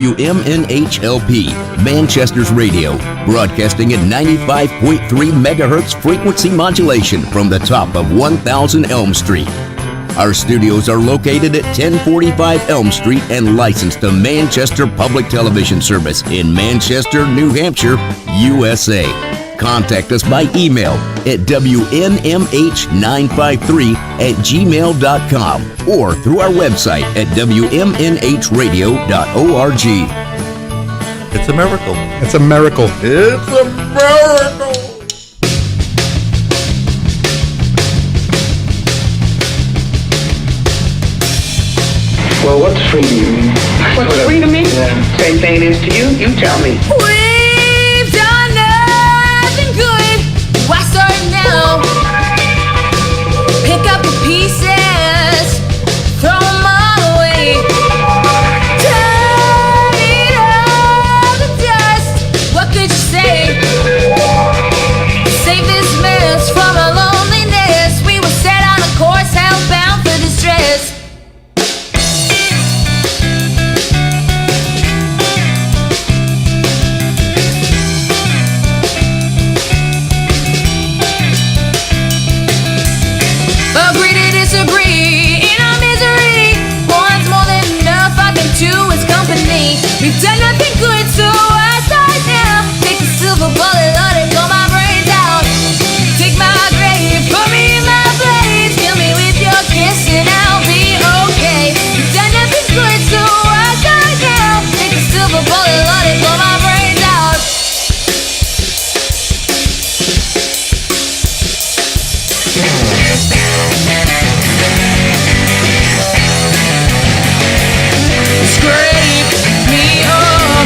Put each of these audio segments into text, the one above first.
WMNHLP, Manchester's radio, broadcasting at 95.3 megahertz frequency modulation from the top of 1000 Elm Street. Our studios are located at 1045 Elm Street and licensed to Manchester Public Television Service in Manchester, New Hampshire, USA. Contact us by email at WMNH953@gmail.com or through our website at WMNHradio.org. It's a miracle. It's a miracle. It's a miracle. Well, what's free to you? What's free to me? Yeah. Same thing it is to you. You tell me. We've done nothing good. Why start now? Pick up the pieces, throw them all away. Tired of the dust. What could you say? Save this mess from our loneliness. We were set on a course, hellbound for distress. Agree to disagree in our misery. One's more than enough, I think two is company. We've done nothing good, so I start now. Take the silver bullet, let it blow my brains out. Take my grave, put me in my place. Kill me with your kiss and I'll be okay. We've done nothing good, so I start now. Take the silver bullet, let it blow my brains out. Scrape me off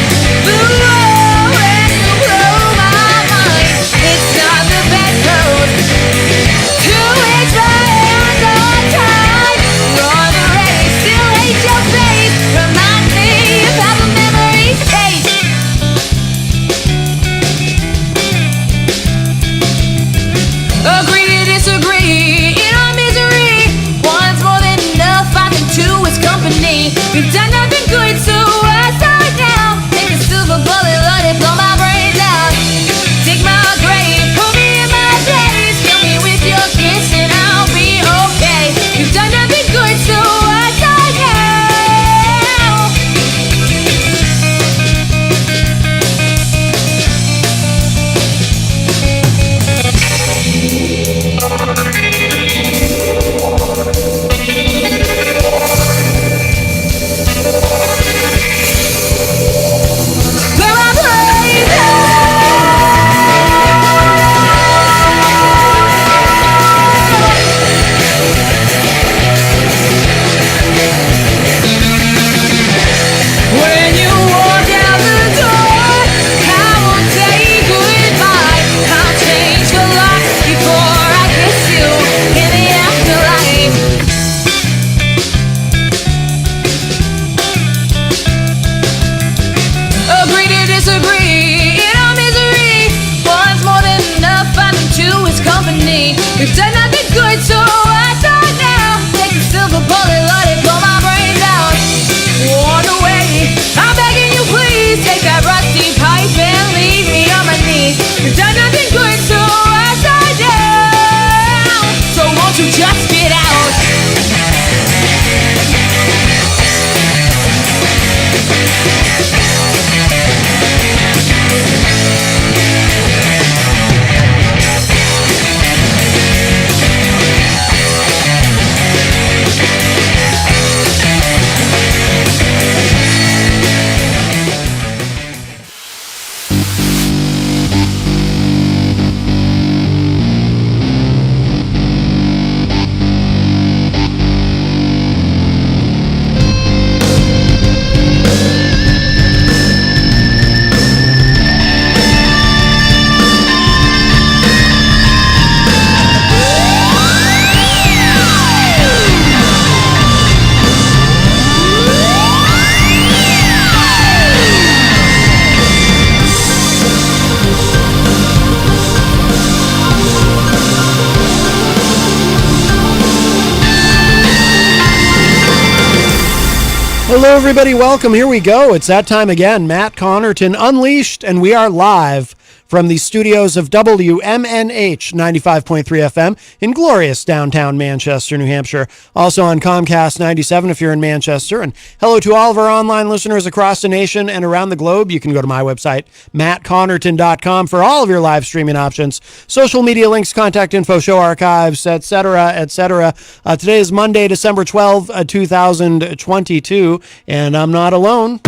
Hello, everybody. Welcome. Here we go. It's that time again. Matt Connarton Unleashed, and we are live from the studios of WMNH 95.3 FM in glorious downtown Manchester, New Hampshire. Also on Comcast 97 if you're in Manchester. And hello to all of our online listeners across the nation and around the globe. You can go to my website, mattconnerton.com, for all of your live streaming options, social media links, contact info, show archives, etc., etc. Today is Monday, December 12, 2022, and I'm not alone.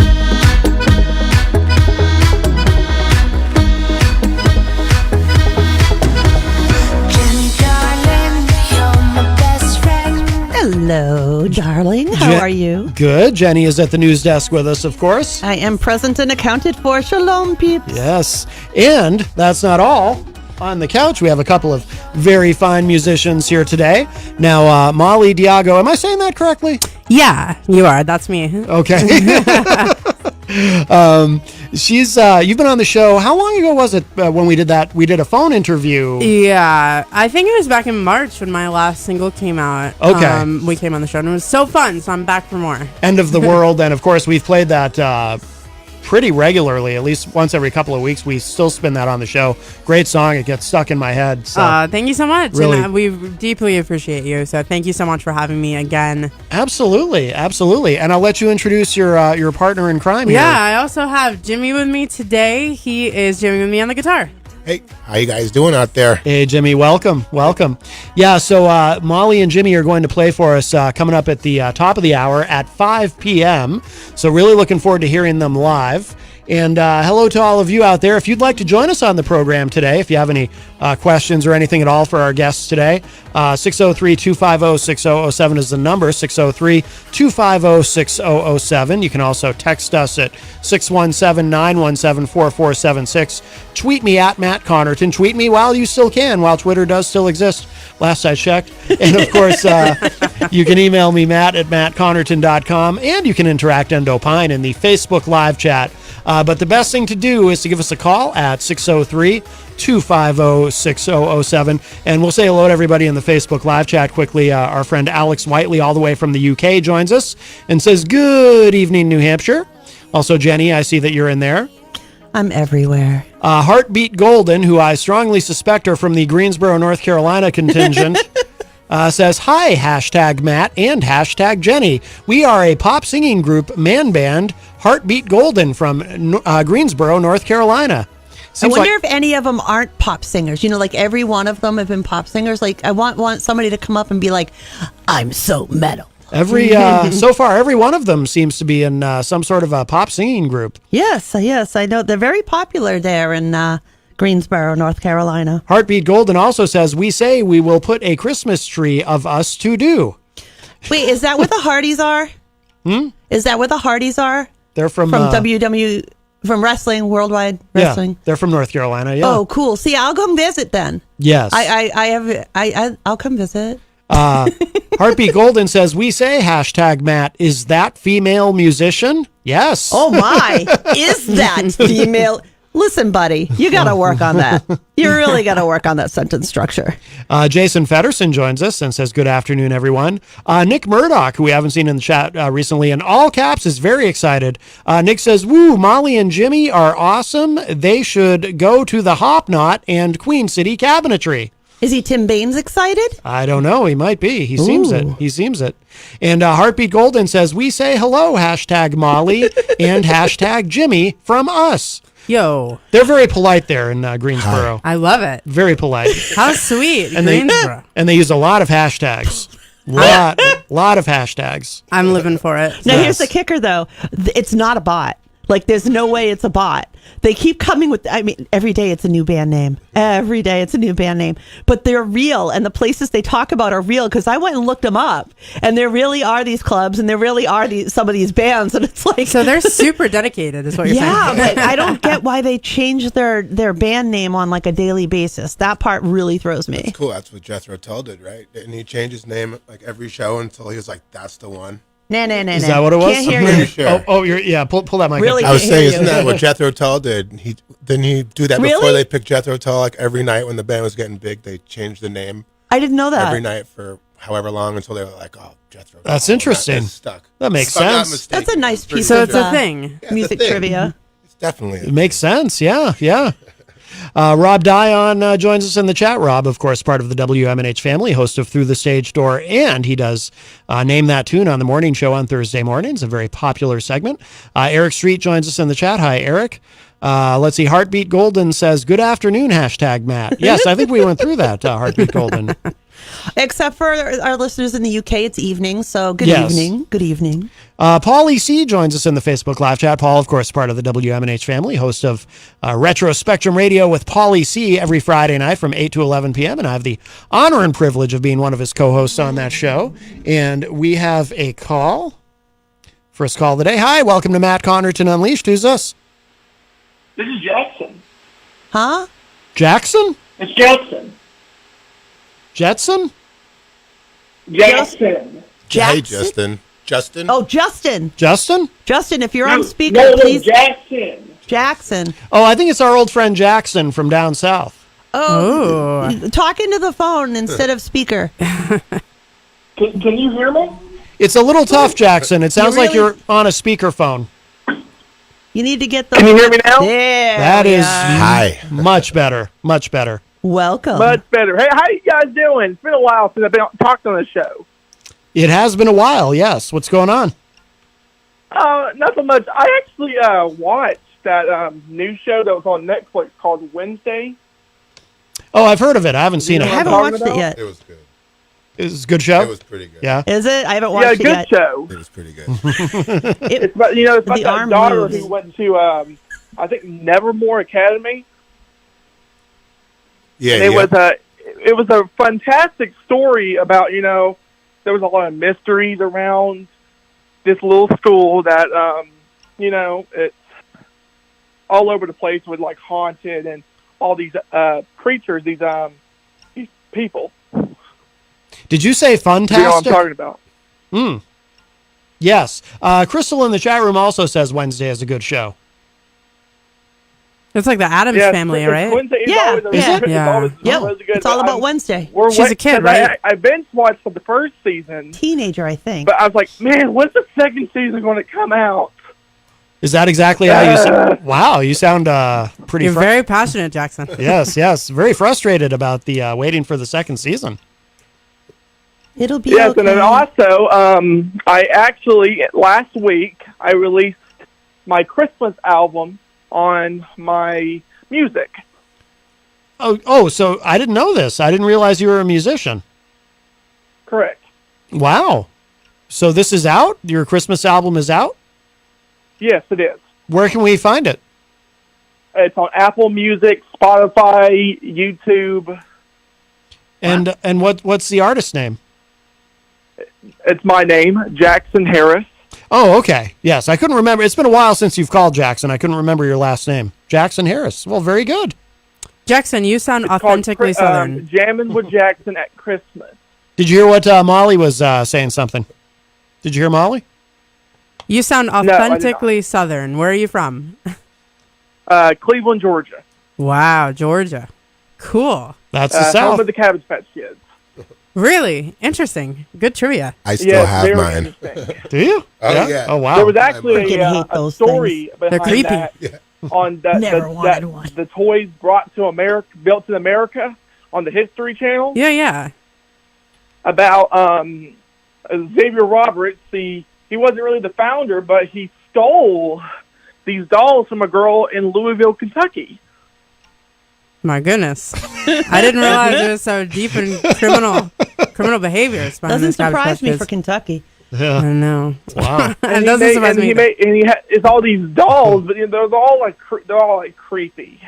Hello, darling. How are you? Good. Jenny is at the news desk with us, of course. I am present and accounted for. Shalom, peeps. Yes. And that's not all. On the couch, we have a couple of very fine musicians here today. Now, Molly Diago, am I saying that correctly? Yeah, you are. That's me. Okay. She's you've been on the show. How long ago was it when we did that? We did a phone interview. Yeah, I think it was back in March when my last single came out. Okay. We came on the show and it was so fun, so I'm back for more. End of the World, and of course we've played that pretty regularly, at least once every couple of weeks. We still spin that on the show. Great song. It gets stuck in my head. So thank you so much. Really, and, we deeply appreciate you. So thank you so much for having me again. Absolutely. And I'll let you introduce your partner in crime here. Yeah, I also have Jimmy with me today. He is jamming with me on the guitar. Hey, how you guys doing out there? Hey, Jimmy, welcome. Yeah, so Molly and Jimmy are going to play for us coming up at the top of the hour at 5 p.m. So really looking forward to hearing them live. And hello to all of you out there. If you'd like to join us on the program today, if you have any questions or anything at all for our guests today, 603-250-6007 is the number, 603-250-6007. You can also text us at 617-917-4476. Tweet me at Matt Connarton. Tweet me while you still can, while Twitter does still exist, last I checked. And, of course, you can email me, Matt, at mattconnerton.com, and you can interact and opine in the Facebook live chat. But the best thing to do is to give us a call at 603-250-6007. And we'll say hello to everybody in the Facebook live chat quickly. Our friend Alex Whiteley, all the way from the UK, joins us and says, "Good evening, New Hampshire." Also, Jenny, I see that you're in there. I'm everywhere. Heartbeat Golden, who I strongly suspect are from the Greensboro, North Carolina contingent, says, "Hi, hashtag Matt and hashtag Jenny. We are a pop singing group, man band, Heartbeat Golden from Greensboro, North Carolina." I wonder if any of them aren't pop singers. You know, like every one of them have been pop singers. Like I want somebody to come up and be like, "I'm so metal." So far, every one of them seems to be in some sort of a pop singing group. Yes, I know. They're very popular there in Greensboro, North Carolina. Heartbeat Golden also says, "We say we will put a Christmas tree of us to do." Wait, is that what the Hardys are? Is that what the Hardys are? They're from from wrestling, worldwide wrestling. Yeah, they're from North Carolina. Yeah. Oh, cool. See, I'll come visit then. Yes. I'll come visit. Heartbeat Golden says, "We say hashtag Matt. Is that female musician?" Yes. Oh my! Is that female? Listen, buddy, you got to work on that. You really got to work on that sentence structure. Jason Fedderson joins us and says, "Good afternoon, everyone." Nick Murdoch, who we haven't seen in the chat recently, in all caps, is very excited. Nick says, "Woo, Molly and Jimmy are awesome. They should go to the Hop Knot and Queen City Cabinetry." Is he Tim Baines excited? I don't know. He might be. He seems it. And Heartbeat Golden says, "We say hello, hashtag Molly and hashtag Jimmy from us." Yo. They're very polite there in Greensboro. I love it. Very polite. How sweet. And Greensboro. They use a lot of hashtags. Lot of hashtags. I'm living for it. Now, here's the kicker, though. It's not a bot. Like, there's no way it's a bot. They keep coming with, every day it's a new band name. Every day it's a new band name. But they're real, and the places they talk about are real, because I went and looked them up, and there really are these clubs, and there really are some of these bands, and it's like... So they're super dedicated, is what you're saying. Yeah, but I don't get why they change their band name on, like, a daily basis. That part really throws me. That's cool. That's what Jethro Tull did, right? Didn't he change his name, like, every show until he was like, "That's the one"? No. Is that what it was? Can't hear I'm pretty sure. Pull that mic Really? up. I was saying, isn't that what Jethro Tull did? Didn't he do that before Really? they picked Jethro Tull? Like every night when the band was getting big, they changed the name I didn't know that. every night for however long until they were like, oh, Jethro. That's Tull, interesting. That's stuck. That makes If I'm not sense. mistaken, That's a nice I'm pretty piece So of it's a thing. Yeah, it's a music thing. trivia. It's definitely a It makes sense. Yeah. Rob Dion joins us in the chat. Rob, of course, part of the WMNH family, host of Through the Stage Door, and he does Name That Tune on the morning show on Thursday mornings, a very popular segment. Eric Street joins us in the chat. Hi, Eric. Let's see. Heartbeat Golden says, good afternoon, #Matt. Yes, I think we went through that, Heartbeat Golden. Except for our listeners in the UK, it's evening. So good Yes. evening. Good evening. Paulie C joins us in the Facebook live chat. Paul, of course, part of the WMNH family, host of Retro Spectrum Radio with Paulie C every Friday night from 8 to 11 p.m. And I have the honor and privilege of being one of his co-hosts on that show. And we have a call. First call of the day. Hi, welcome to Matt Connarton Unleashed. Who's this? This is Jackson. Huh? Jackson? It's Jackson. Jetson? Jackson. Hey, Justin. Justin? Oh, Justin. Justin? Justin, if you're on speaker, No, please. Jackson. Jackson. Oh, I think it's our old friend Jackson from down south. Oh, talk into the phone instead of speaker. Can you hear me? It's a little tough, Jackson. It sounds like really- you're on a speakerphone. You need to get the. Can you hear me now? There. That we is are. Hi. much better. Much better. Welcome. Much better. Hey, how you guys doing? It's been a while since I've been talked on the show. It has been a while, yes. What's going on? Not so much. I actually watched that new show that was on Netflix called Wednesday. Oh, I've heard of it. I haven't seen I it. haven't talking watched about? it yet. It was good. It's a good show? It was pretty good. Yeah. Is it? I haven't Yeah, watched it good yet. show. It was pretty good. It's about, it's about The that arm daughter moves. who went to I think Nevermore Academy. Yeah, And it was a fantastic story about, there was a lot of mysteries around this little school that it's all over the place with like haunted and all these creatures, these people. Did you say You know what I'm fantastic? talking about. Yes. Crystal in the chat room also says Wednesday is a good show. It's like the Addams family, it's right? Wednesday is Yeah, always a- yeah. it's Yeah. always- Yep. always a good, It's all but about I'm- Wednesday. we're She's a wait- kid, 'cause right? I binge watched the first season, Teenager, I think. but I was like, man, when's the second season going to come out? Is that exactly how you sound? Wow, you sound pretty You're very passionate, Jackson. Yes. Very frustrated about the waiting for the second season. It'll be Yes, okay. and then also, I actually, last week, I released my Christmas album on my music. Oh, so I didn't know this. I didn't realize you were a musician. Correct. Wow. So this is out? Your Christmas album is out? Yes, it is. Where can we find it? It's on Apple Music, Spotify, YouTube. And what's the artist name? It's my name, Jackson Harris. Oh, okay. Yes, I couldn't remember. It's been a while since you've called Jackson. I couldn't remember your last name. Jackson Harris. Well, very good. Jackson, you sound It's called, authentically Southern. Jamming with Jackson at Christmas. Did you hear what Molly was saying something? Did you hear Molly? You sound I did not. authentically Southern. Where are you from? Cleveland, Georgia. Wow, Georgia. Cool. That's the Home South. of the Cabbage Patch Kids. Really interesting. Good trivia. I still Yes, have very mine. interesting. Do you? Oh, yeah. Oh, wow. There was actually Freaking hate a those story They're behind creepy. that on that, Never wanted one. the toys brought to America, built in America on the History Channel Yeah. about Xavier Roberts. He wasn't really the founder, but he stole these dolls from a girl in Louisville, Kentucky. My goodness. I didn't realize it was so deep in criminal behaviors behind Doesn't this Cabbage surprise Patch me Kids. for Kentucky. I Yeah. know. Wow. It doesn't surprise me. It's all these dolls, but they're all like creepy.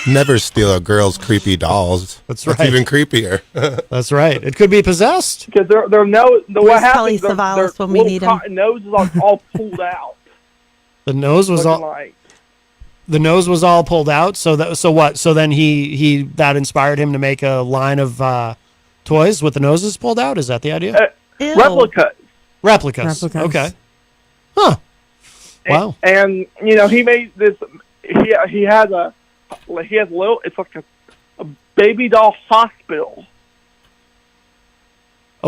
Never steal a girl's creepy dolls. That's That's right. even creepier. That's right. It could be possessed. Because what Where's happens? Telly Savalas when we little need him? cotton noses all pulled out. The nose was looking all like the nose was all pulled out. So what? So then he that inspired him to make a line of toys with the noses pulled out. Is that the idea? Ew. replicas. Replicas. Replicas. Okay. Huh. Wow. And he made this. He has a little. It's like a baby doll hospital.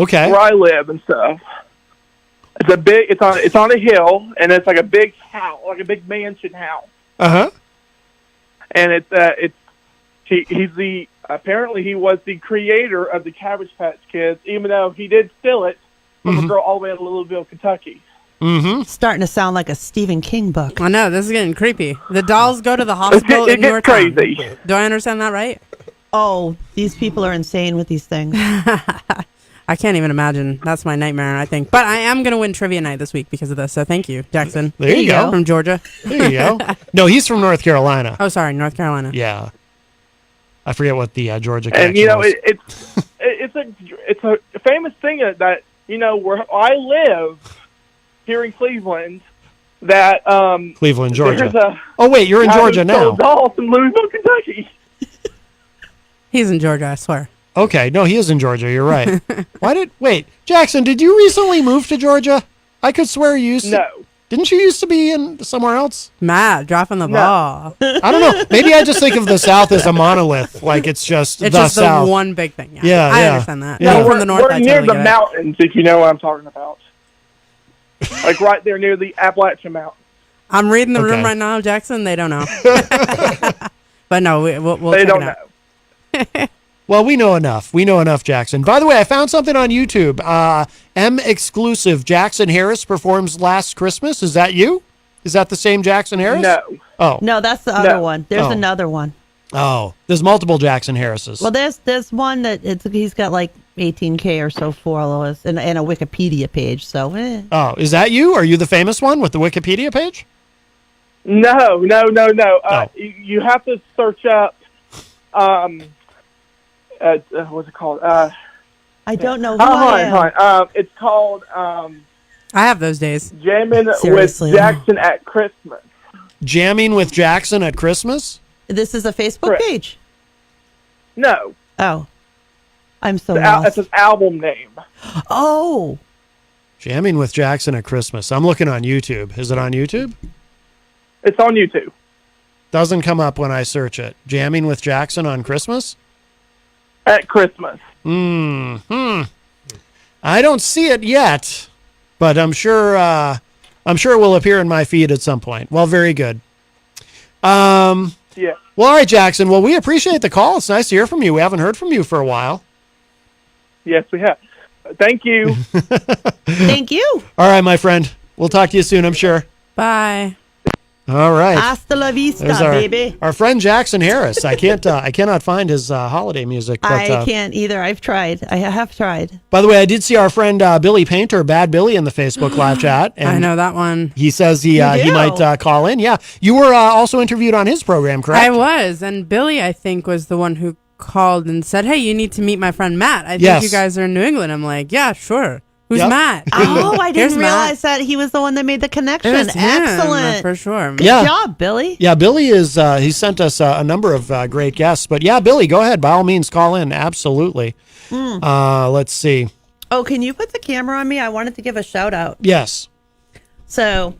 Okay. where I live and stuff. It's on a hill, and it's like a big house, like a big mansion house. Uh-huh. And apparently he was the creator of the Cabbage Patch Kids, even though he did steal it from a girl all the way to Louisville, Kentucky. Mm-hmm. Starting to sound like a Stephen King book. I know, this is getting creepy. The dolls go to the hospital It in your gets crazy. town. Do I understand that right? Oh, these people are insane with these things. I can't even imagine. That's my nightmare, I think. But I am going to win trivia night this week because of this. So thank you, Jackson. There you go. From Georgia. There you go. No, he's from North Carolina. Oh, sorry, North Carolina. Yeah. I forget what the Georgia And connection was. it's a famous thing that where I live here in Cleveland, that Cleveland, Georgia. there's Oh, wait, you're in Georgia now. Dolls in Louisville, Kentucky. He's in Georgia, I swear. Okay, no, he is in Georgia. You're right. Wait, Jackson, did you recently move to Georgia? I could swear you used to. No. Didn't you used to be in somewhere else? Matt, dropping the ball. I don't know. Maybe I just think of the South as a monolith, like it's just It's the just South. the one big thing. Yeah, I yeah. understand that. Yeah. No, from the north, We're I near totally the get it. mountains, if you know what I'm talking about. Like right there near the Appalachian Mountains. I'm reading the room Okay. right now, Jackson. They don't know. But no, we'll They check don't it know. out. Well, we know enough. We know enough, Jackson. By the way, I found something on YouTube. M exclusive. Jackson Harris performs Last Christmas. Is that you? Is that the same Jackson Harris? No. Oh. No, that's the other No. one. There's Oh. another one. Oh. There's multiple Jackson Harrises. Well, there's one that he's got like 18K or so followers and a Wikipedia page. So, Oh, is that you? Are you the famous one with the Wikipedia page? No. Oh. You have to search up, what's it called? I don't know who I am. Hold on. It's called I have those days. Jamming with Seriously. Jackson at Christmas. Jamming with Jackson at Christmas? This is a Facebook Correct. page. No. Oh, I'm so It's lost. his album name. Oh, Jamming with Jackson at Christmas. I'm looking on YouTube. Is it on YouTube? It's on YouTube. Doesn't come up when I search it. Jamming with Jackson on Christmas? At Christmas. I don't see it yet, but I'm sure it will appear in my feed at some point. Well, very good. Yeah. Well, all right, Jackson. Well, we appreciate the call. It's nice to hear from you. We haven't heard from you for a while. Yes, we have. Thank you. thank you. All right, my friend. We'll talk to you soon, I'm sure. Bye. All right. Hasta la vista, There's baby. our friend Jackson Harris. I cannot find his holiday music. But, I can't either. I've tried. I have tried. By the way, I did see our friend Billy Painter, Bad Billy, in the Facebook live chat. And I know that one. he says he do? might call in. Yeah. You were also interviewed on his program, correct? I was. And Billy, I think, was the one who called and said, hey, you need to meet my friend Matt. I think Yes. you guys are in New England. I'm like, yeah, sure. Who's Yep. Matt? Oh, I Here's didn't Matt. realize that he was the one that made the connection. It was him, Excellent. for sure. Good Yeah. job, Billy. Yeah, Billy is. He sent us a number of great guests. But yeah, Billy, go ahead. By all means, call in. Absolutely. Let's see. Oh, can you put the camera on me? I wanted to give a shout out. Yes. So,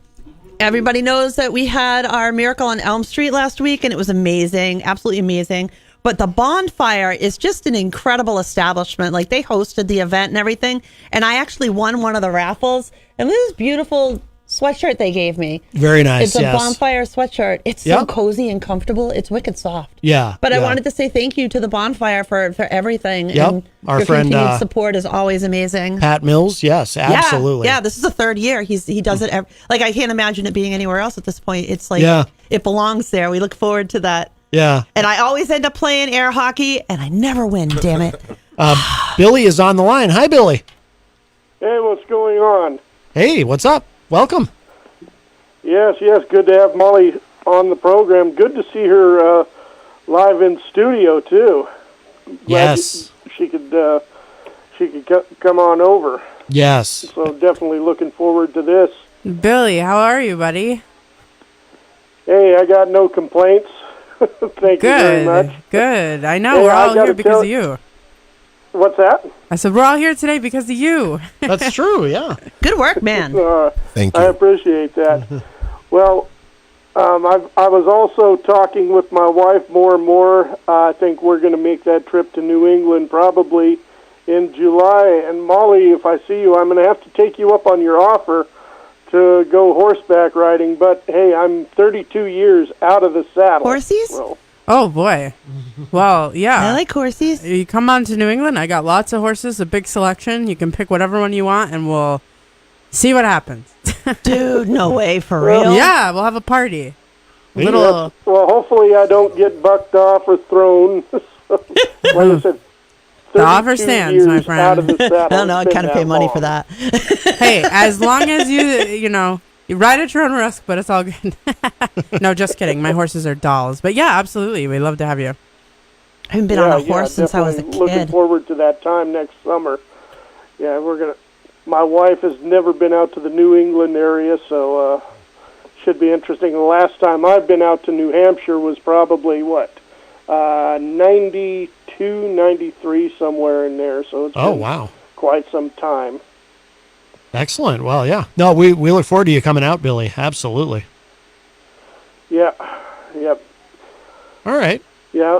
everybody knows that we had our Miracle on Elm Street last week, and it was amazing, absolutely amazing. But the Bonfire is just an incredible establishment. Like, they hosted the event and everything, and I actually won one of the raffles. And this beautiful sweatshirt they gave me. Very nice. It's a yes. Bonfire sweatshirt. It's so Yep. cozy and comfortable. It's wicked soft. Yeah. But I yeah. wanted to say thank you to the Bonfire for everything. Yep. And Our your friend, continued support is always amazing. Pat Mills. Yes, absolutely. Yeah, this is the third year. He does it. Like, I can't imagine it being anywhere else at this point. It's like, Yeah. it belongs there. We look forward to that. Yeah. And I always end up playing air hockey, and I never win, damn it. Billy is on the line. Hi, Billy. Hey, what's going on? Hey, what's up? Welcome. Yes, good to have Molly on the program. Good to see her live in studio too. Glad Yes. she could come on over. Yes. So definitely looking forward to this. Billy, how are you, buddy? Hey, I got no complaints. Thank you very much. Good. I know. Hey, we're I all gotta here because tell- of you. What's that? I said, we're all here today because of you. That's true. Yeah. Good work, man. Thank I you. appreciate that. Well, I was also talking with my wife more and more. I think we're going to make that trip to New England probably in July. And Molly, if I see you, I'm going to have to take you up on your offer to go horseback riding. But hey, I'm 32 years out of the saddle. Horsies? So. Oh, boy. Well, yeah. I like horsies. You come on to New England, I got lots of horses, a big selection. You can pick whatever one you want, and we'll see what happens. Dude, no way, for real? Yeah, we'll have a party. Well, hopefully I don't get bucked off or thrown. Like I said, the offer stands, my friend. Out of the saddle. I don't know. I'd kind of pay money for that. Hey, as long as you ride at your own risk, but it's all good. No, just kidding. My horses are dolls. But yeah, absolutely. We'd love to have you. I haven't been on a horse since I was a kid. Looking forward to that time next summer. Yeah, my wife has never been out to the New England area, so should be interesting. The last time I've been out to New Hampshire was probably, 92, 93, somewhere in there. So it's been quite some time. Excellent. Well, yeah. No, we look forward to you coming out, Billy. Absolutely. Yeah. Yep. All right. Yeah.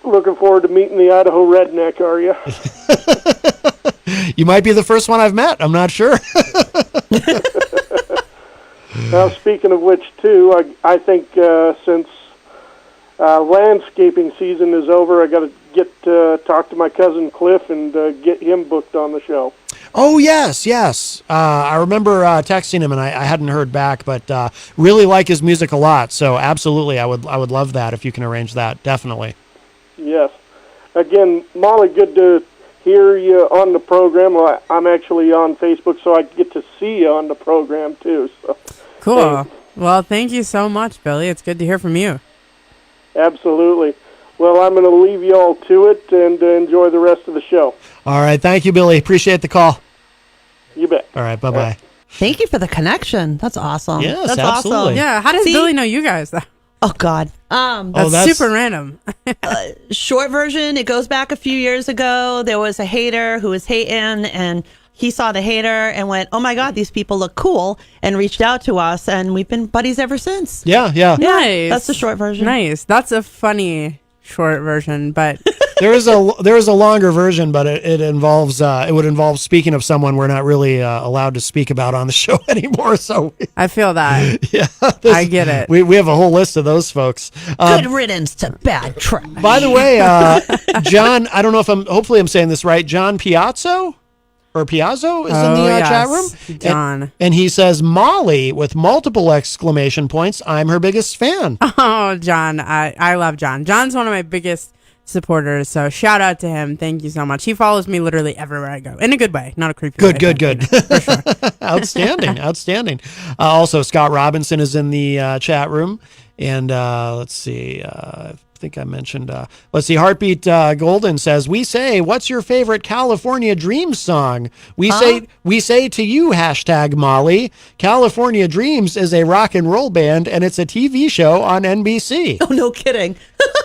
Looking forward to meeting the Idaho redneck, are you? You might be the first one I've met. I'm not sure. Well, speaking of which, too, I think since landscaping season is over, I got to talk to my cousin Cliff and get him booked on the show. Oh, yes. I remember texting him, and I hadn't heard back, but really like his music a lot. So absolutely, I would love that if you can arrange that. Definitely. Yes. Again, Molly, good to hear you on the program. I'm actually on Facebook, so I get to see you on the program, too. So. Cool. Well, thank you so much, Billy. It's good to hear from you. Absolutely. Well, I'm going to leave you all to it and enjoy the rest of the show. All right. Thank you, Billy. Appreciate the call. You bet. All right. Bye-bye. Thank you for the connection. That's awesome. Yes, That's absolutely. awesome. Yeah. How does Billy know you guys, though? Oh, God. That's super random. Short version, it goes back a few years ago. There was a hater who was hating, and he saw the hater and went, oh, my God, these people look cool, and reached out to us, and we've been buddies ever since. Yeah. Nice. That's the short version. Nice. That's a funny short version, but... There is a longer version, but it would involve speaking of someone we're not really allowed to speak about on the show anymore. So I feel that. Yeah, I get it. We have a whole list of those folks. Good riddance to bad trash. By the way, John, I don't know if hopefully I'm saying this right. John Piazzo is in the chat room. John. And he says, Molly, with multiple exclamation points, I'm her biggest fan. Oh, John. I love John. John's one of my biggest supporters, so shout out to him. Thank you so much. He follows me literally everywhere I go, in a good way, not a creepy way. Good. For sure. Outstanding. Also, Scott Robinson is in the chat room, and let's see. I think I mentioned. Let's see. Heartbeat Golden says, "We say, what's your favorite California Dreams song? We say to you, hashtag Molly. California Dreams is a rock and roll band, and it's a TV show on NBC. Oh, no kidding.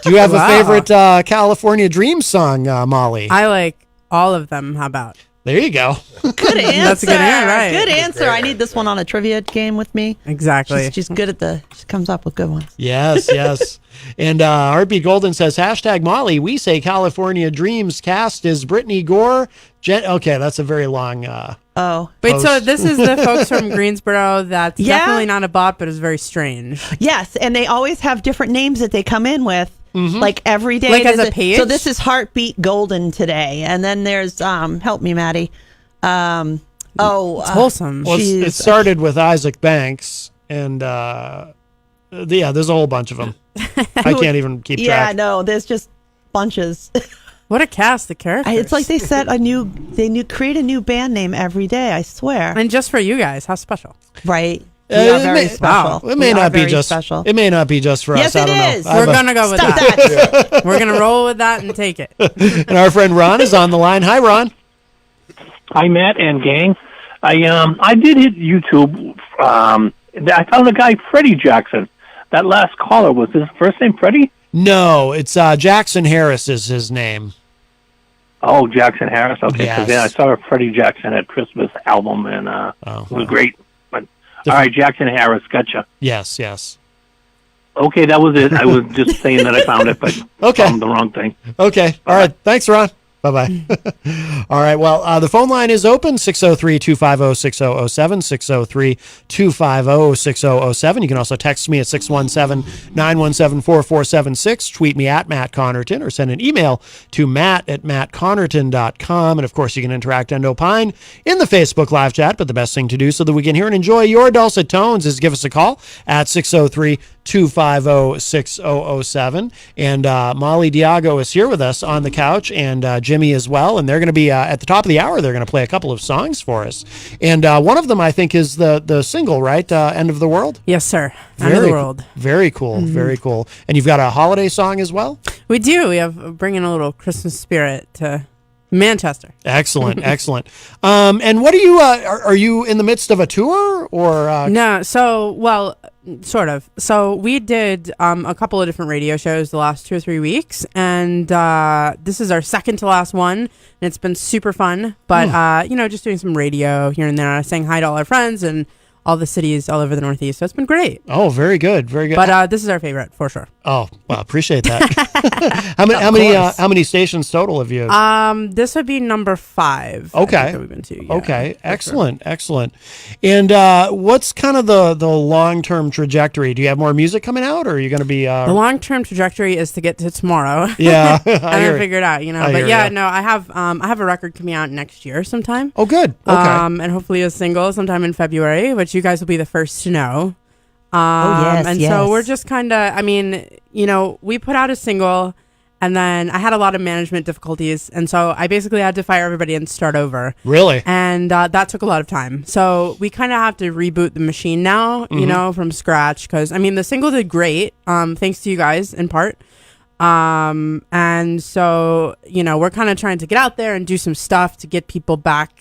Do you have a favorite California Dreams song, Molly? I like all of them. How about? There you go. Good answer. That's a good answer, right? Good answer. I need this one on a trivia game with me. Exactly. She's good at she comes up with good ones. Yes. And Heartbeat Golden says, hashtag Molly, we say California Dreams cast is Brittany Gore. Okay, that's a very long Wait, so this is the folks from Greensboro that's definitely not a bot, but is very strange. Yes, and they always have different names that they come in with. Mm-hmm. Like every day. Like as a page? So this is Heartbeat Golden today. And then there's, help me, Maddie. It's wholesome. Well, it started with Isaac Banks, and there's a whole bunch of them. I can't even keep track. Yeah, no, there's just bunches. What a cast of characters. It's like they create a new band name every day, I swear. And just for you guys, how special. Right. Yeah, very special. It may not be just special. It may not be just for us. I don't know. Is. We're gonna go with that. We're gonna roll with that and take it. And our friend Ron is on the line. Hi, Ron. Hi, Matt and gang. I did hit YouTube. I found a guy, Freddie Jackson. That last caller, was his first name Freddie? No, it's Jackson Harris is his name. Oh, Jackson Harris. Okay, yes. I saw a Freddie Jackson at Christmas album, and it was great. But all right, Jackson Harris, gotcha. Yes. Okay, that was it. I was just saying that I found it, but okay. found the wrong thing. Okay, all right. Thanks, Ron. Bye-bye. All right. Well, the phone line is open, 603-250-6007, 603-250-6007. You can also text me at 617-917-4476. Tweet me at Matt Connarton or send an email to matt@mattconnerton.com. And, of course, you can interact and opine in the Facebook live chat. But the best thing to do so that we can hear and enjoy your dulcet tones is give us a call at 603-250-6007. And Molly Diago is here with us on the couch, and Jimmy as well. And they're going to be at the top of the hour. They're going to play a couple of songs for us. And one of them, I think, is the single, right? End of the World? Yes, sir. End of the World. Very cool. Very cool. And you've got a holiday song as well? We do. We have bringing a little Christmas spirit to Manchester. Excellent. Excellent. And what are you, are you in the midst of a tour or? No. So, well, sort of. So we did a couple of different radio shows the last 2 or 3 weeks, and this is our second to last one, and it's been super fun. But just doing some radio here and there, saying hi to all our friends and all the cities all over the Northeast. So it's been great. Oh, very good, very good. But this is our favorite for sure. Oh, well, appreciate that. How many stations total have you? This would be number 5. Okay, that we've been to. Yeah, okay, excellent, excellent. And what's kind of the long-term trajectory? Do you have more music coming out, or are you going to be? The long-term trajectory is to get to tomorrow. Yeah, and then figure it out. You know, but yeah, no, I have a record coming out next year sometime. Oh, good. Okay. And hopefully a single sometime in February, which you guys will be the first to know. So we're just kind of, we put out a single, and then I had a lot of management difficulties, and so I basically had to fire everybody and start over. Really? And that took a lot of time. So we kind of have to reboot the machine now, from scratch, because, the single did great, thanks to you guys, in part. And so, we're kind of trying to get out there and do some stuff to get people back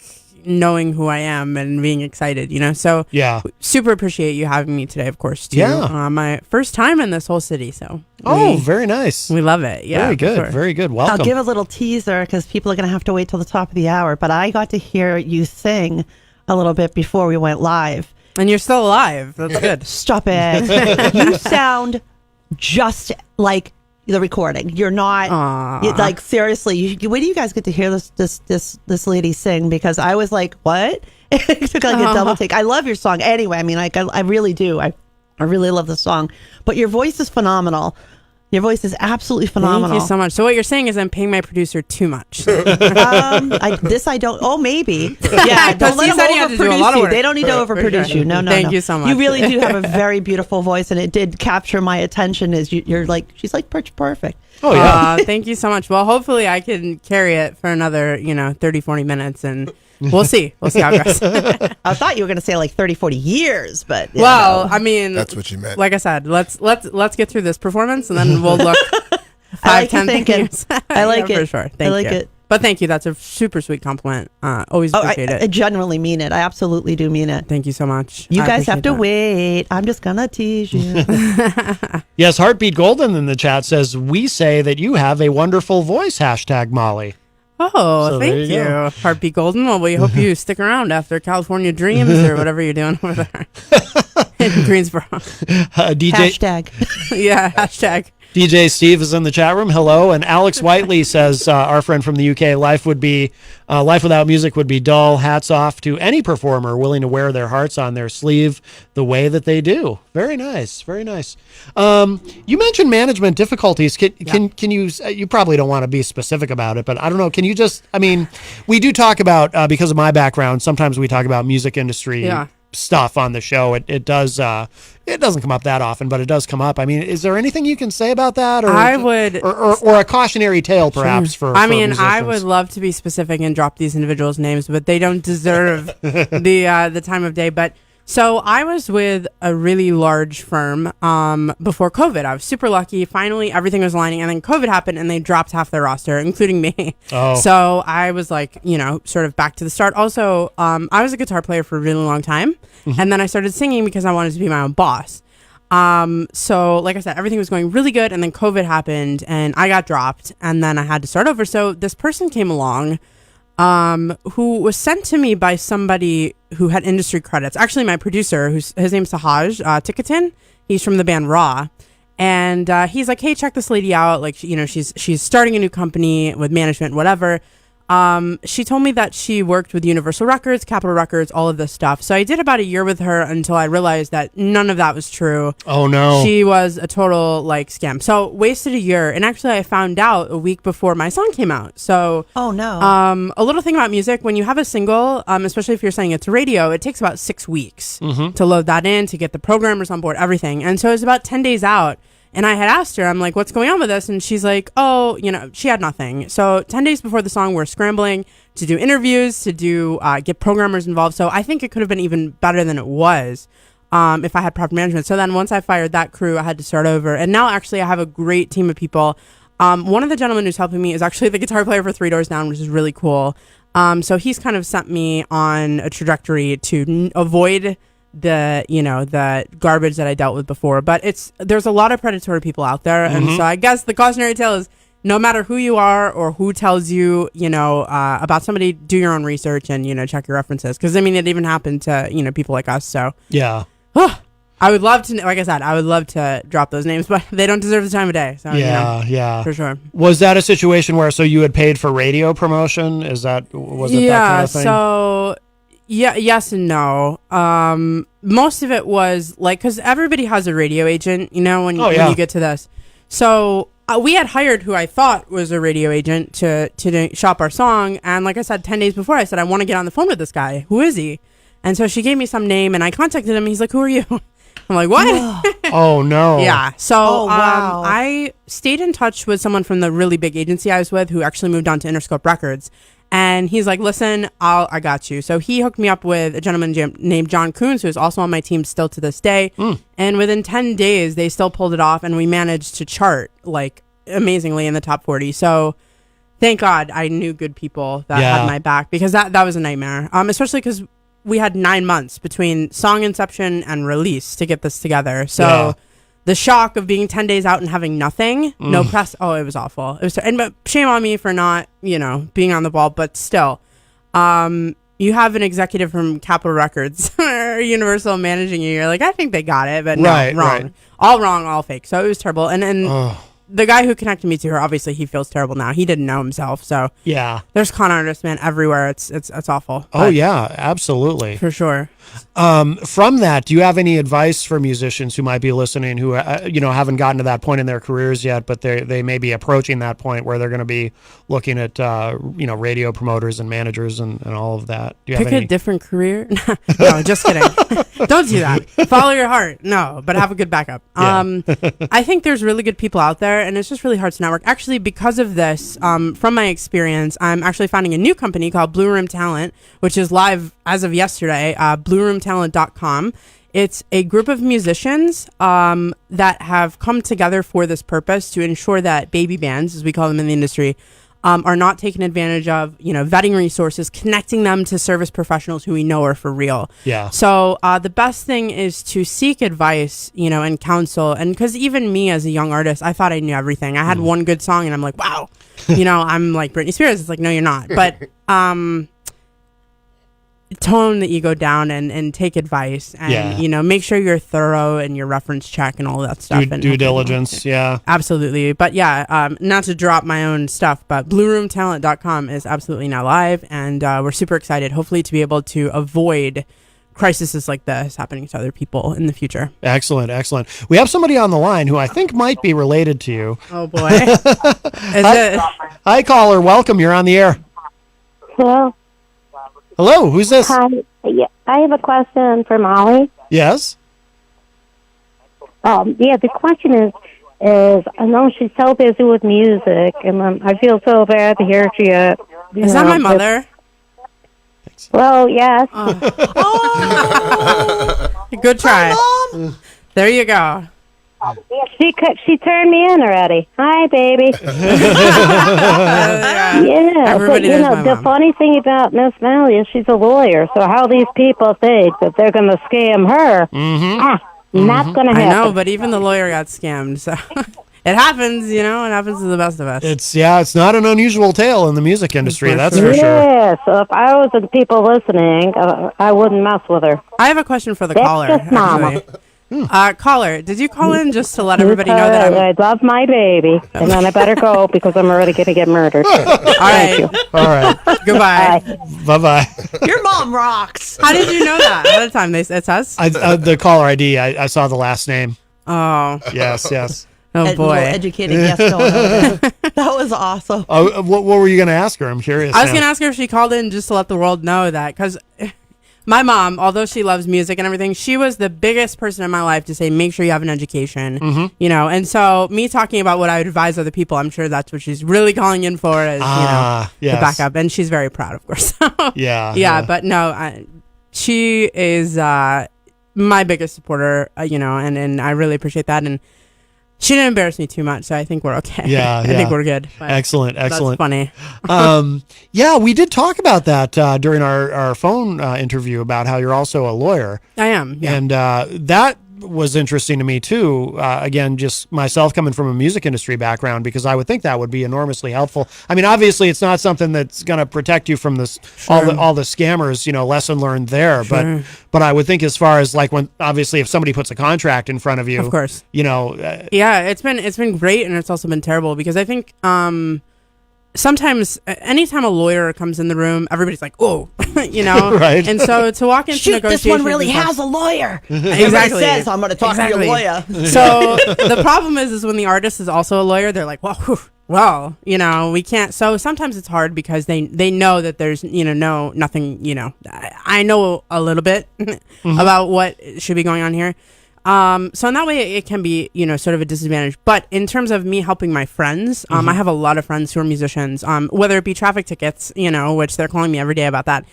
knowing who I am and being excited, so yeah, super appreciate you having me today, of course, too. Yeah, my first time in this whole city, so very nice. We love it. Yeah, very good, very good. Welcome. I'll give a little teaser because people are going to have to wait till the top of the hour, but I got to hear you sing a little bit before we went live, and you're still alive. That's good. Stop it. You sound just like the recording. You're not like, seriously. When do you guys get to hear this lady sing? Because I was like, what? It took like a double take. I love your song anyway. I really do. I really love the song. But your voice is phenomenal. Your voice is absolutely phenomenal. Thank you so much. So what you're saying is I'm paying my producer too much. I don't. Oh, maybe. Yeah, don't let them overproduce you. They don't need to overproduce you. No. Thank you so much. You really do have a very beautiful voice, and it did capture my attention. You're like, she's like perfect. Oh yeah. Thank you so much. Well, hopefully I can carry it for another 30, 40 minutes, and we'll see how it goes. I thought you were going to say like 30, 40 years, but that's what you meant. Like I said, let's get through this performance, and then we'll look 5, 10 years. I like it for sure. Thank you. But thank you. That's a super sweet compliment. Always appreciate it. I genuinely mean it. I absolutely do mean it. Thank you so much. You guys have to wait. I'm just going to tease you. Yes, Heartbeat Golden in the chat says, we say that you have a wonderful voice, #Molly. Oh, So thank you. Heartbeat Golden. Well, we hope you stick around after California Dreams or whatever you're doing over there in Greensboro. DJ. Yeah, hashtag. DJ Steve is in the chat room. Hello. And Alex Whiteley says, our friend from the UK, life without music would be dull. Hats off to any performer willing to wear their hearts on their sleeve the way that they do. Very nice. Very nice. You mentioned management difficulties. Can you probably don't want to be specific about it, but I don't know. Can you just, we do talk about, because of my background, sometimes we talk about music industry stuff on the show. It doesn't come up that often, but it does come up. Is there anything you can say about that, or or a cautionary tale, perhaps? For I would love to be specific and drop these individuals' names, but they don't deserve the time of day. But so I was with a really large firm before COVID. I was super lucky. Finally, everything was lining, and then COVID happened, and they dropped half their roster, including me. Oh. So I was like, sort of back to the start. Also, I was a guitar player for a really long time, and then I started singing because I wanted to be my own boss. So like I said, everything was going really good, and then COVID happened, and I got dropped, and then I had to start over. So this person came along, who was sent to me by somebody who had industry credits. Actually, my producer, his name's Sahaj Tikatin. He's from the band Raw. And he's like, hey, check this lady out. Like, she's starting a new company with management, whatever. She told me that she worked with Universal Records, Capitol Records, all of this stuff. So I did about a year with her until I realized that none of that was true. Oh, no. She was a total, scam. So wasted a year. And actually, I found out a week before my song came out. So, oh, no. A little thing about music, when you have a single, especially if you're saying it's radio, it takes about 6 weeks to load that in, to get the programmers on board, everything. And so it was about 10 days out. And I had asked her, I'm like, what's going on with this? And she's like, oh, she had nothing. So 10 days before the song, we're scrambling to do interviews, to do get programmers involved. So I think it could have been even better than it was if I had proper management. So then once I fired that crew, I had to start over. And now actually I have a great team of people. One of the gentlemen who's helping me is actually the guitar player for Three Doors Down, which is really cool. So he's kind of sent me on a trajectory to avoid the garbage that I dealt with before. But there's a lot of predatory people out there. And so I guess the cautionary tale is, no matter who you are or who tells you, about somebody, do your own research and, check your references. Because, it even happened to, people like us. So, yeah. I would love to, like I said, I would love to drop those names, but they don't deserve the time of day. So, yeah. For sure. Was that a situation where, so you had paid for radio promotion? Was it that kind of thing? So... Yeah, yes and no. Most of it was because everybody has a radio agent, when you get to this. So we had hired who I thought was a radio agent to shop our song. And like I said, 10 days before, I said, I want to get on the phone with this guy. Who is he? And so she gave me some name and I contacted him. He's like, who are you? I'm like, what? Oh, no. Yeah. So wow. I stayed in touch with someone from the really big agency I was with who actually moved on to Interscope Records. And he's like, listen, I got you. So he hooked me up with a gentleman named John Coons, who is also on my team still to this day. And within 10 days, they still pulled it off. And we managed to chart amazingly in the top 40. So thank God I knew good people that had my back, because that was a nightmare. Especially because we had 9 months between song inception and release to get this together. So the shock of being 10 days out and having nothing, no press. Oh, it was awful. It was, but shame on me for not, being on the ball. But still, you have an executive from Capitol Records or Universal managing you. You're like, I think they got it, but no, wrong. Right. All wrong, all fake. So it was terrible. And the guy who connected me to her, obviously he feels terrible now. He didn't know himself. So yeah, there's con artists, man, everywhere. It's awful. Oh yeah, absolutely. For sure. From that, do you have any advice for musicians who might be listening who haven't gotten to that point in their careers yet, but they may be approaching that point where they're going to be looking at radio promoters and managers and all of that? Do you Pick have any? A different career? No, just kidding. Don't do that. Follow your heart. No, but have a good backup. Yeah. I think there's really good people out there, and it's just really hard to network. Actually, because of this, from my experience, I'm actually founding a new company called Blue Room Talent, which is live as of yesterday. BlueRoomTalent.com. It's a group of musicians that have come together for this purpose to ensure that baby bands, as we call them in the industry, are not taken advantage of, vetting resources, connecting them to service professionals who we know are for real. Yeah. So the best thing is to seek advice, and counsel. And because even me as a young artist, I thought I knew everything. I had one good song and I'm like, wow, I'm like Britney Spears. It's like, no, you're not. But tone the ego down and take advice and make sure you're thorough in your reference check and all that stuff. Due diligence. Yeah, absolutely. But not to drop my own stuff, but BlueRoomTalent.com is absolutely now live, and we're super excited, hopefully, to be able to avoid crises like this happening to other people in the future. Excellent. We have somebody on the line who I think might be related to you. Oh boy. Hi, caller. Welcome. You're on the air. Hello, who's this? Hi. Yeah, I have a question for Molly. Yes. The question is I know she's so busy with music, and I feel so bad to hear she. Is that my mother? Well, yes. Oh. Good try. Hi, Mom. There you go. She turned me in already. Hi, baby. Everybody but knows my the mom. funny thing about Miss Molly is she's a lawyer. So how these people think that they're going to scam her? Not going to happen. I know, but even the lawyer got scammed. So it happens, it happens to the best of us. It's not an unusual tale in the music industry. That's for sure. Yeah. So if I was the people listening, I wouldn't mess with her. I have a question for the caller. Just Mama. Caller, did you call in just to let everybody know that I love my baby, and then I better go because I'm already going to get murdered. All right. All right. Goodbye. Bye-bye. Your mom rocks. How did you know that ahead of time? It says? The caller ID, I saw the last name. Oh. Yes. Oh, boy. Educated guess going on there. That was awesome. What were you going to ask her? I'm curious. I was going to ask her if she called in just to let the world know that, because my mom, although she loves music and everything, she was the biggest person in my life to say, make sure you have an education, you know. And so me talking about what I would advise other people, I'm sure that's what she's really calling in for, as the backup. And she's very proud, of course. Yeah. But no, she is my biggest supporter, you know, and I really appreciate that. And she didn't embarrass me too much, so I think we're okay. Yeah, I think we're good. Excellent. That's funny. Yeah, we did talk about that during our phone interview about how you're also a lawyer. I am, yeah. And that was interesting to me too. Again, just myself coming from a music industry background, because I would think that would be enormously helpful. I mean, obviously, it's not something that's going to protect you from this all the scammers. You know, lesson learned there. But I would think, as far as like when obviously if somebody puts a contract in front of you, of course, you know. Yeah, it's been great, and it's also been terrible, because I think sometimes anytime a lawyer comes in the room, everybody's like, oh, you know. Right. And so to walk into negotiations, this one really has a lawyer. Exactly. Says, I'm going to talk to your lawyer. So the problem is when the artist is also a lawyer, they're like, well, you know, we can't. So sometimes it's hard because they know that there's, you know, nothing, you know. I know a little bit about what should be going on here. So in that way, it can be, you know, sort of a disadvantage. But in terms of me helping my friends, I have a lot of friends who are musicians, whether it be traffic tickets, you know, which they're calling me every day about that,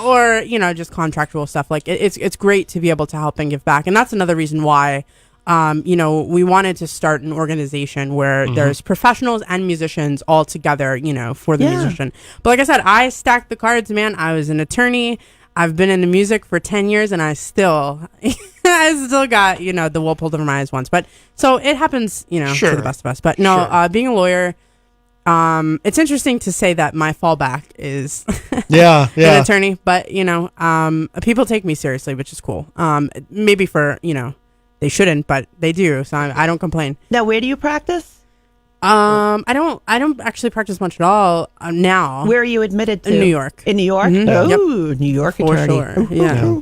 or, you know, just contractual stuff. Like it's great to be able to help and give back. And that's another reason why, you know, we wanted to start an organization where there's professionals and musicians all together, you know, for the musician. But like I said, I stacked the cards, man. I was an attorney. I've been in the music for 10 years, and I still got, you know, the wool pulled over my eyes once. But so it happens, you know, to the best of us. But no, being a lawyer, it's interesting to say that my fallback is an attorney. But, you know, people take me seriously, which is cool. Maybe for, you know, they shouldn't, but they do. So I don't complain. Now, where do you practice? I don't actually practice much at all now. Where are you admitted to? In New York. In New York? Oh, New York for attorney. sure. Yeah.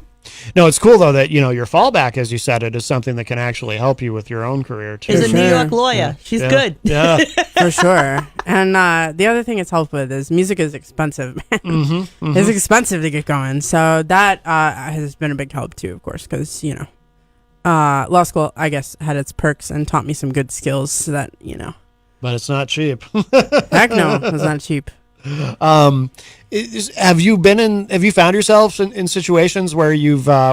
No, it's cool though that, you know, your fallback, as you said, it is something that can actually help you with your own career too. Is a New York lawyer. She's good. Yeah, for sure. And the other thing it's helped with is music is expensive, man. It's expensive to get going, so that has been a big help too, of course, because, you know, law school, I guess, had its perks and taught me some good skills, so that, you know. But it's not cheap. Heck no, it's not cheap. Have you found yourself in situations where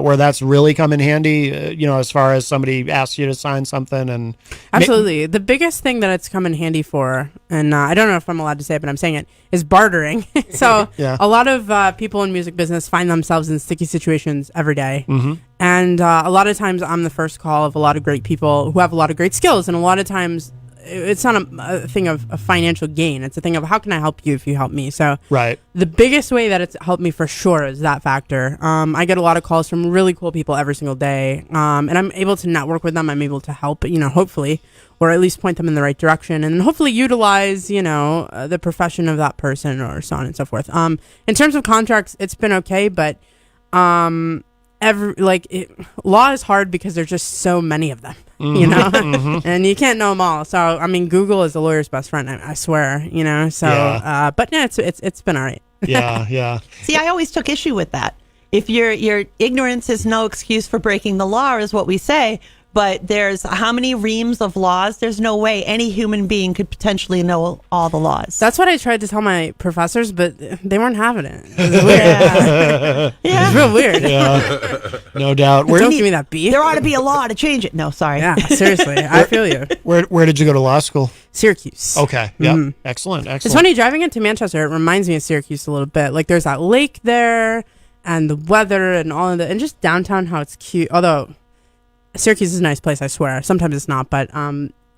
where that's really come in handy, you know, as far as somebody asks you to sign something? And absolutely. The biggest thing that it's come in handy for, and I don't know if I'm allowed to say it, but I'm saying it, is bartering. So a lot of people in music business find themselves in sticky situations every day. And a lot of times I'm the first call of a lot of great people who have a lot of great skills, and a lot of times it's not a thing of a financial gain. It's a thing of, how can I help you if you help me? So the biggest way that it's helped me for sure is that factor. I get a lot of calls from really cool people every single day, and I'm able to network with them. I'm able to help, you know, hopefully, or at least point them in the right direction, and hopefully utilize, you know, the profession of that person, or so on and so forth. In terms of contracts, it's been okay, but law is hard because there's just so many of them. You know, and you can't know them all. So, I mean, Google is a lawyer's best friend. I swear, you know, so, but yeah, it's been all right. Yeah. See, I always took issue with that. If your ignorance is no excuse for breaking the law, is what we say. But there's how many reams of laws? There's no way any human being could potentially know all the laws. That's what I tried to tell my professors, but they weren't having it. It was weird. It's real weird. Yeah, no doubt. Don't give me that beef. There ought to be a law to change it. No, sorry. Yeah, seriously. I feel you. Where did you go to law school? Syracuse. Okay. Yeah. Excellent. It's funny, driving into Manchester, it reminds me of Syracuse a little bit. Like, there's that lake there, and the weather, and all of that, and just downtown, how it's cute. Although Syracuse is a nice place, I swear. Sometimes it's not, but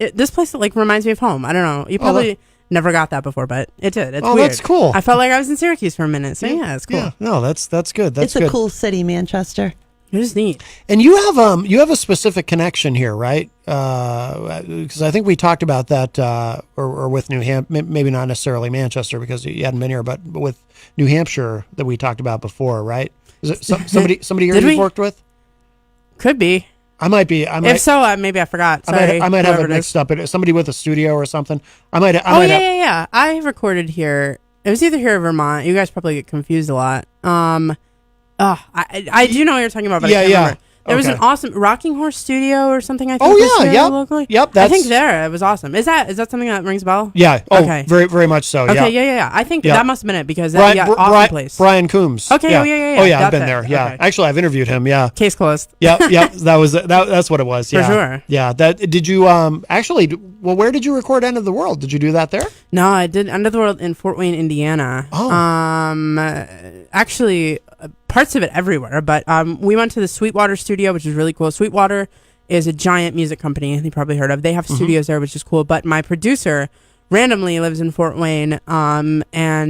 this place like reminds me of home. I don't know. You probably never got that before, but it did. It's weird. That's cool. I felt like I was in Syracuse for a minute. So yeah, it's cool. Yeah. No, that's good. That's a cool city, Manchester. It is neat. And you have a specific connection here, right? Because I think we talked about that, or with New Hampshire, maybe not necessarily Manchester because you hadn't been here, but with New Hampshire that we talked about before, right? Is it somebody here you've worked with? Could be. I might be. If so, maybe I forgot. Sorry, I might have it mixed up. Somebody with a studio or something. Yeah. I recorded here. It was either here or Vermont. You guys probably get confused a lot. I do know what you're talking about, but I can't remember. There was an awesome Rocking Horse Studio or something. I think. Locally. Yep. I think it was awesome. Is that something that rings a bell? Yeah. Oh, okay. Very, very much so. Okay. Yeah. I think that must have been it because awesome place. Brian Coombs. Okay. Yeah. Oh yeah. I've been there. Yeah. Okay. Actually, I've interviewed him. Yeah. Case closed. Yep. That's what it was. Yeah. For sure. Yeah. Did you actually? Well, where did you record End of the World? Did you do that there? No, I did End of the World in Fort Wayne, Indiana. Oh. Actually, parts of it everywhere, but we went to the Sweetwater studio, which is really cool. Sweetwater is a giant music company you probably heard of. They have studios there, which is cool. But my producer randomly lives in Fort Wayne and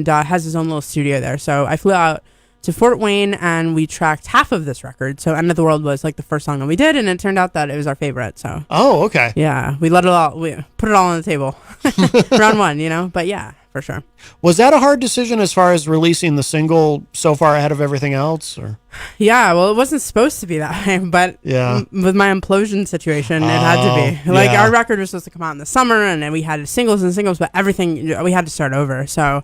has his own little studio there. So I flew out to Fort Wayne and we tracked half of this record. So End of the World was like the first song that we did, and it turned out that it was our favorite. So okay. Yeah, we put it all on the table. Round one, but yeah, for sure. Was that a hard decision as far as releasing the single so far ahead of everything else? Or? Yeah, well, it wasn't supposed to be that way, but with my implosion situation, it had to be. Like, our record was supposed to come out in the summer, and then we had singles, but everything, we had to start over. So,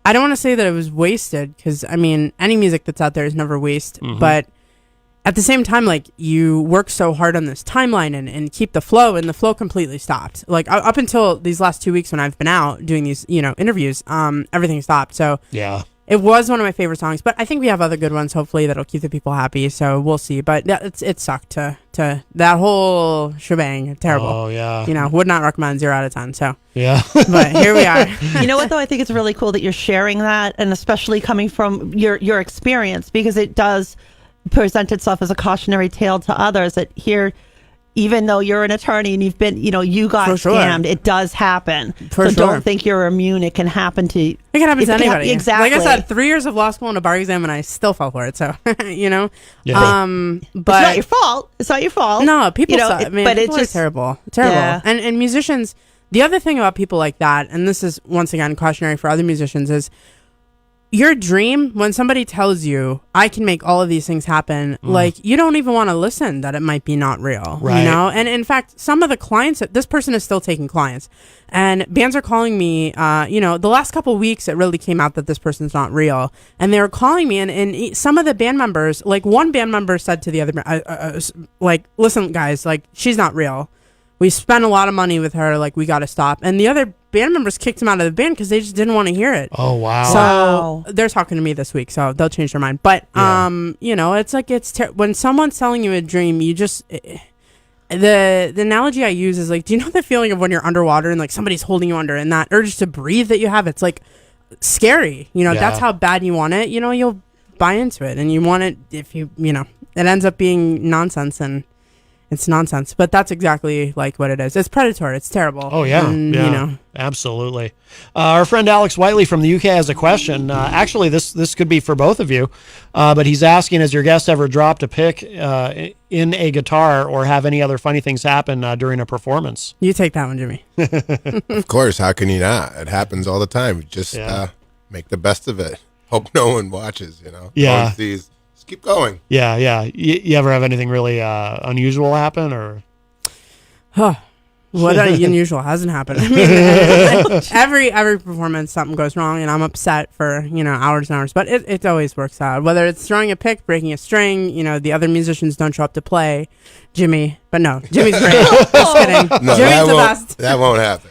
I don't want to say that it was wasted, because, I mean, any music that's out there is never waste, but at the same time, like, you work so hard on this timeline and keep the flow, and the flow completely stopped. Like, up until these last 2 weeks when I've been out doing these, interviews, everything stopped. So, it was one of my favorite songs, but I think we have other good ones, hopefully, that'll keep the people happy, so we'll see. But it sucked to that whole shebang. Terrible. Oh, yeah. Would not recommend 0 out of 10, so. Yeah. But here we are. You know what, though? I think it's really cool that you're sharing that, and especially coming from your experience, because it does present itself as a cautionary tale to others that here, even though you're an attorney and you've been, you got scammed, it does happen. Don't think you're immune. It can happen to you. It can happen to anybody. Exactly. Like I said, 3 years of law school and a bar exam, and I still fell for it. So, But it's not your fault. It's not your fault. No, people suck. But it's people just are terrible. Yeah. And musicians, the other thing about people like that, and this is once again cautionary for other musicians, is your dream, when somebody tells you, I can make all of these things happen, like, you don't even want to listen that it might be not real, right. And in fact, some of the clients, this person is still taking clients, and bands are calling me, the last couple of weeks, it really came out that this person's not real, and they were calling me, and some of the band members, like, one band member said to the other, listen, guys, like, she's not real. We spent a lot of money with her, like, we got to stop. And the other band members kicked him out of the band because they just didn't want to hear it. Oh, wow. So they're talking to me this week, so they'll change their mind. But, it's like, when someone's selling you a dream, you just, the analogy I use is like, do you know the feeling of when you're underwater and like somebody's holding you under, and that urge to breathe that you have? It's like scary. That's how bad you want it. You'll buy into it, and you want it if it ends up being nonsense, and it's nonsense, but that's exactly like what it is. It's predatory. It's terrible. Oh, yeah. And, absolutely. Our friend Alex Whiteley from the UK has a question. Actually, this could be for both of you, but he's asking, has your guest ever dropped a pick in a guitar or have any other funny things happen during a performance? You take that one, Jimmy. Of course. How can you not? It happens all the time. Just make the best of it. Hope no one watches, Yeah. Just keep going. Yeah. You ever have anything really unusual happen, or? What unusual hasn't happened? I mean, every performance, something goes wrong, and I'm upset for hours and hours. But it always works out. Whether it's throwing a pick, breaking a string, the other musicians don't show up to play. Jimmy's great. Just kidding. No, Jimmy's the best. That won't happen.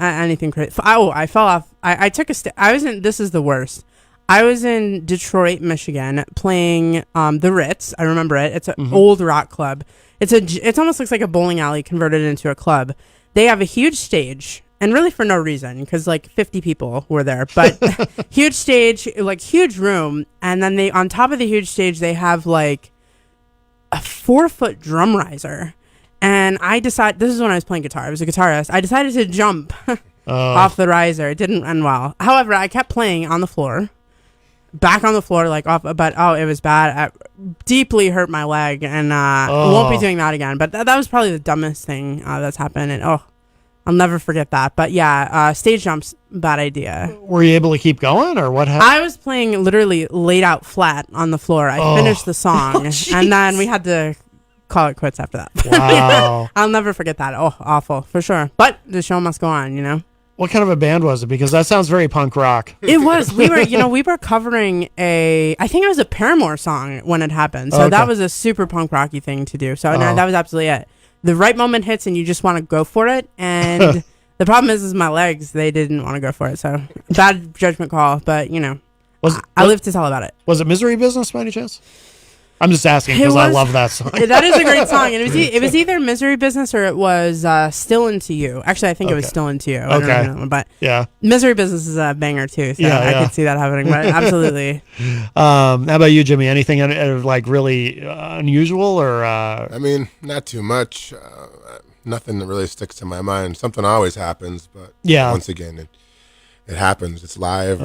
Anything crazy. I fell off. I took a step. This is the worst. I was in Detroit, Michigan, playing the Ritz. I remember it. It's an old rock club. It almost looks like a bowling alley converted into a club. They have a huge stage, and really for no reason, because like 50 people were there. But huge stage, like huge room, and then on top of the huge stage, they have like a 4-foot drum riser. And I decided, this is when I was playing guitar. I was a guitarist. I decided to jump off the riser. It didn't end well. However, I kept playing on the floor. back on the floor, like off. But it was bad. It deeply hurt my leg, and won't be doing that again. But that was probably the dumbest thing that's happened. And I'll never forget that. But yeah, stage jumps, bad idea. Were you able to keep going, or what happened? I was playing literally laid out flat on the floor. I finished the song, and then we had to call it quits after that. Wow. I'll never forget that. Awful, for sure. But the show must go on, you know? What kind of a band was it? Because that sounds very punk rock. It was. We were covering I think it was a Paramore song when it happened. So that was a super punk rocky thing to do. So no, that was absolutely it. The right moment hits and you just want to go for it. And the problem is my legs, they didn't want to go for it. So bad judgment call, but I live to tell about it. Was it Misery Business by any chance? I'm just asking because I love that song. That is a great song. And it was either Misery Business or it was Still Into You. Actually, I think it was Still Into You. I don't know, but Misery Business is a banger too. So I could see that happening. But absolutely. How about you, Jimmy? Anything like really unusual or? I mean, not too much. Nothing that really sticks to my mind. Something always happens, but once again, it happens. It's live.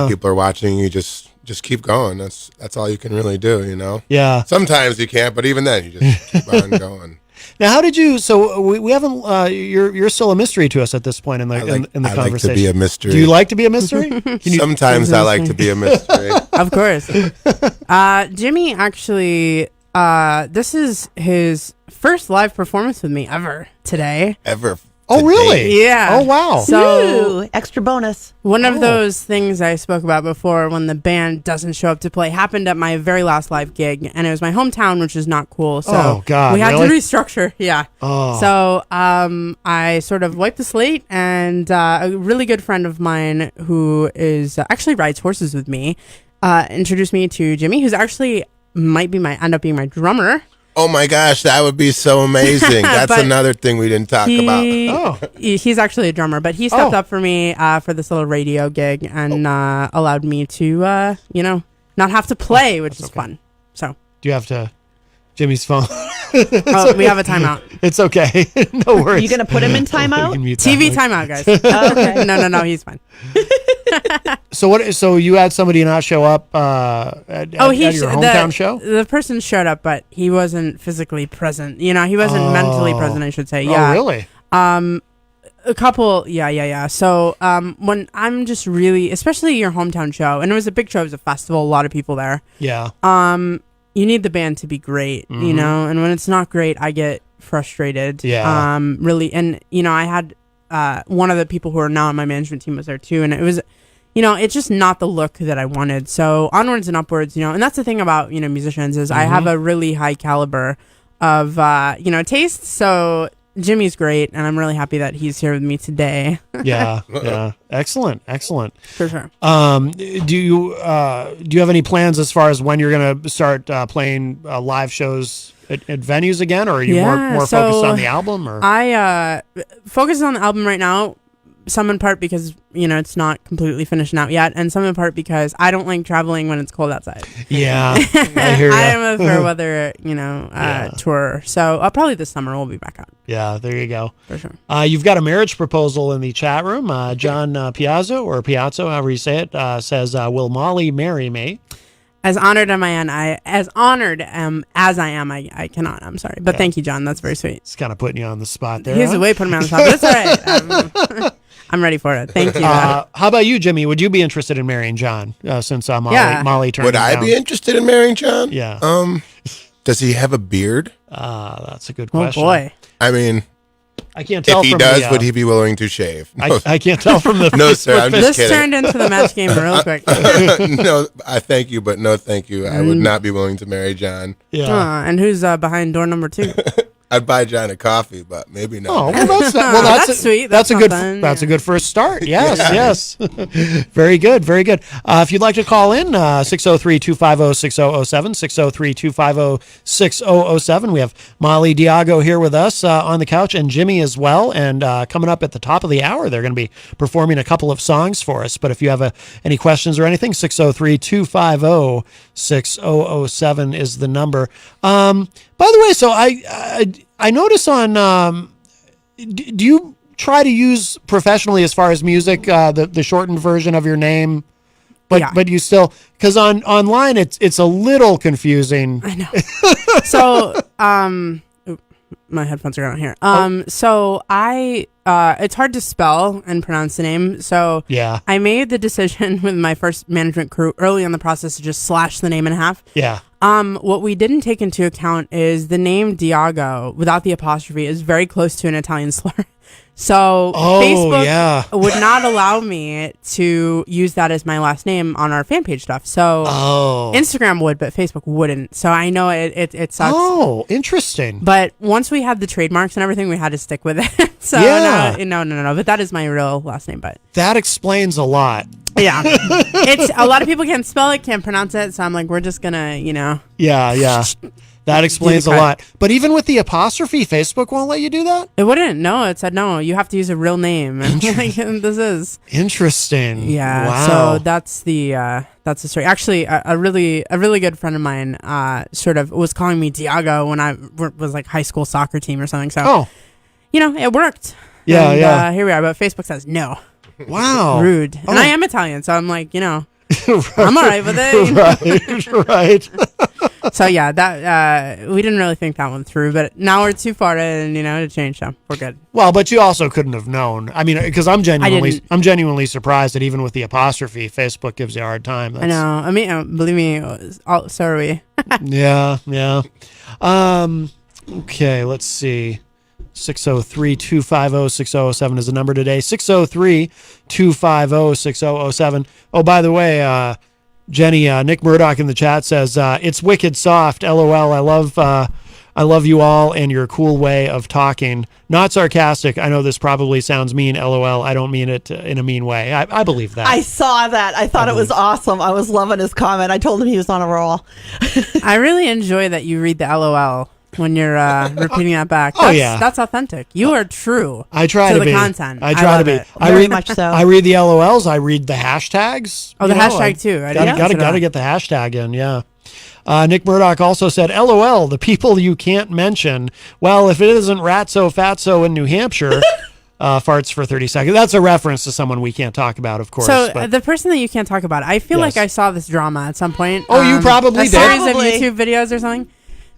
People are watching. You just keep going. That's all you can really do, you know? Yeah. Sometimes you can't, but even then, you just keep on going. Now, how did you? So we haven't. You're still a mystery to us at this point in the conversation. I like to be a mystery. Do you like to be a mystery? Sometimes I like to be a mystery. Of course. Jimmy actually. This is his first live performance with me ever today. Ever. Oh, really? Yeah. Oh, wow. So, extra bonus. One of those things I spoke about before when the band doesn't show up to play happened at my very last live gig, and it was my hometown, which is not cool. So we had to restructure. Yeah. Oh. So I sort of wiped the slate, and a really good friend of mine who is actually rides horses with me introduced me to Jimmy, who's actually end up being my drummer. Oh my gosh, that would be so amazing. That's another thing we didn't talk about. He's actually a drummer, but he stepped up for me for this little radio gig and allowed me to, not have to play, which is fun. So, do you have to? Jimmy's phone. We have a timeout. It's okay. No worries. Are you going to put him in timeout? TV timeout, guys. Okay. No, he's fine. So you had somebody not show up at your hometown show? The person showed up, but he wasn't physically present. He wasn't mentally present, I should say. Yeah. Oh, really? A couple, yeah. So when I'm just really, especially your hometown show, and it was a big show, it was a festival, a lot of people there. Yeah. You need the band to be great, and when it's not great, I get frustrated. Yeah. Really, and I had one of the people who are now on my management team was there too, and it was, it's just not the look that I wanted. So onwards and upwards, and that's the thing about musicians is I have a really high caliber of taste. So Jimmy's great, and I'm really happy that he's here with me today. Yeah. Excellent. For sure. Do you have any plans as far as when you're going to start playing live shows at venues again, or are you more focused on the album? Or I focus on the album right now. Some in part because it's not completely finished out yet, and some in part because I don't like traveling when it's cold outside. Yeah, I hear you. I am a fair weather, tour. So probably this summer we'll be back out. Yeah, there you go. For sure. You've got a marriage proposal in the chat room. John Piazzo, or Piazzo, however you say it, says, "Will Molly marry me?" As honored as I am, I cannot. I'm sorry, but thank you, John. That's very sweet. It's kind of putting you on the spot there. He's way putting me on the spot, but it's all right. I'm ready for it. Thank you. How about you, Jimmy? Would you be interested in marrying John? Since Molly turned Would I down? be interested in marrying John? Yeah. Does he have a beard? That's a good question. Oh boy. I mean, I can't tell. If he does, would he be willing to shave? No. I can't tell from the. No, sir. I'm just kidding. This turned into the match game real quick. No, I thank you, but no, thank you. I would not be willing to marry John. Yeah. And who's behind door number 2? I'd buy John a coffee, but maybe not. Oh, well, that's sweet. That's a good first start. Yes. Very good. If you'd like to call in, 603-250-6007, 603-250-6007. We have Molly Diago here with us on the couch, and Jimmy as well. And coming up at the top of the hour, they're going to be performing a couple of songs for us. But if you have any questions or anything, 603-250-6007 is the number. By the way, so I notice on, do you try to use professionally as far as music, the shortened version of your name but you still, because online it's a little confusing. I know. So my headphones are on here. So it's hard to spell and pronounce the name. So yeah, I made the decision with my first management crew early in the process to just slash the name in half. Yeah. What we didn't take into account is the name Diago without the apostrophe is very close to an Italian slur. So Facebook would not allow me to use that as my last name on our fan page stuff. So Instagram would, but Facebook wouldn't. So I know it sucks. Oh, interesting. But once we had the trademarks and everything, we had to stick with it. So no. But that is my real last name. But that explains a lot. Yeah. It's a lot of people can't spell it, can't pronounce it. So I'm like, we're just gonna, Yeah. That explains a lot. But even with the apostrophe, Facebook won't let you do that? It wouldn't. No, it said no. You have to use a real name. And this is interesting. Yeah. Wow. So that's the story. Actually, a really good friend of mine sort of was calling me Diago when I was like high school soccer team or something. So it worked. Yeah, and, here we are. But Facebook says no. Wow. Rude. And I am Italian, so I'm like, I'm all right with it. Right. So yeah, that we didn't really think that one through, but now we're too far in, to change them. We're good. Well, but you also couldn't have known. I mean, because I'm genuinely surprised that even with the apostrophe, Facebook gives you a hard time. I know. I mean, believe me, so are we. Yeah. Okay, let's see. 603-250-6007 is the number today. 603-250-6007. Oh, by the way, Jenny, Nick Murdoch in the chat says, it's wicked soft. LOL. I love you all and your cool way of talking. Not sarcastic. I know this probably sounds mean. LOL. I don't mean it in a mean way. I believe that. I saw that. I thought it was awesome. I was loving his comment. I told him he was on a roll. I really enjoy that you read the LOL when you're repeating that back. That's authentic. You are true. I try to the be. content. I try to be. Very much so. I read the LOLs. I read the hashtags. Oh, the hashtag too. Got to get the hashtag in. Yeah. Nick Murdoch also said, LOL, the people you can't mention. Well, if it isn't Ratso Fatso in New Hampshire, farts for 30 seconds. That's a reference to someone we can't talk about, of course. So the person that you can't talk about, I feel like I saw this drama at some point. Oh, you probably did. A series of YouTube videos or something.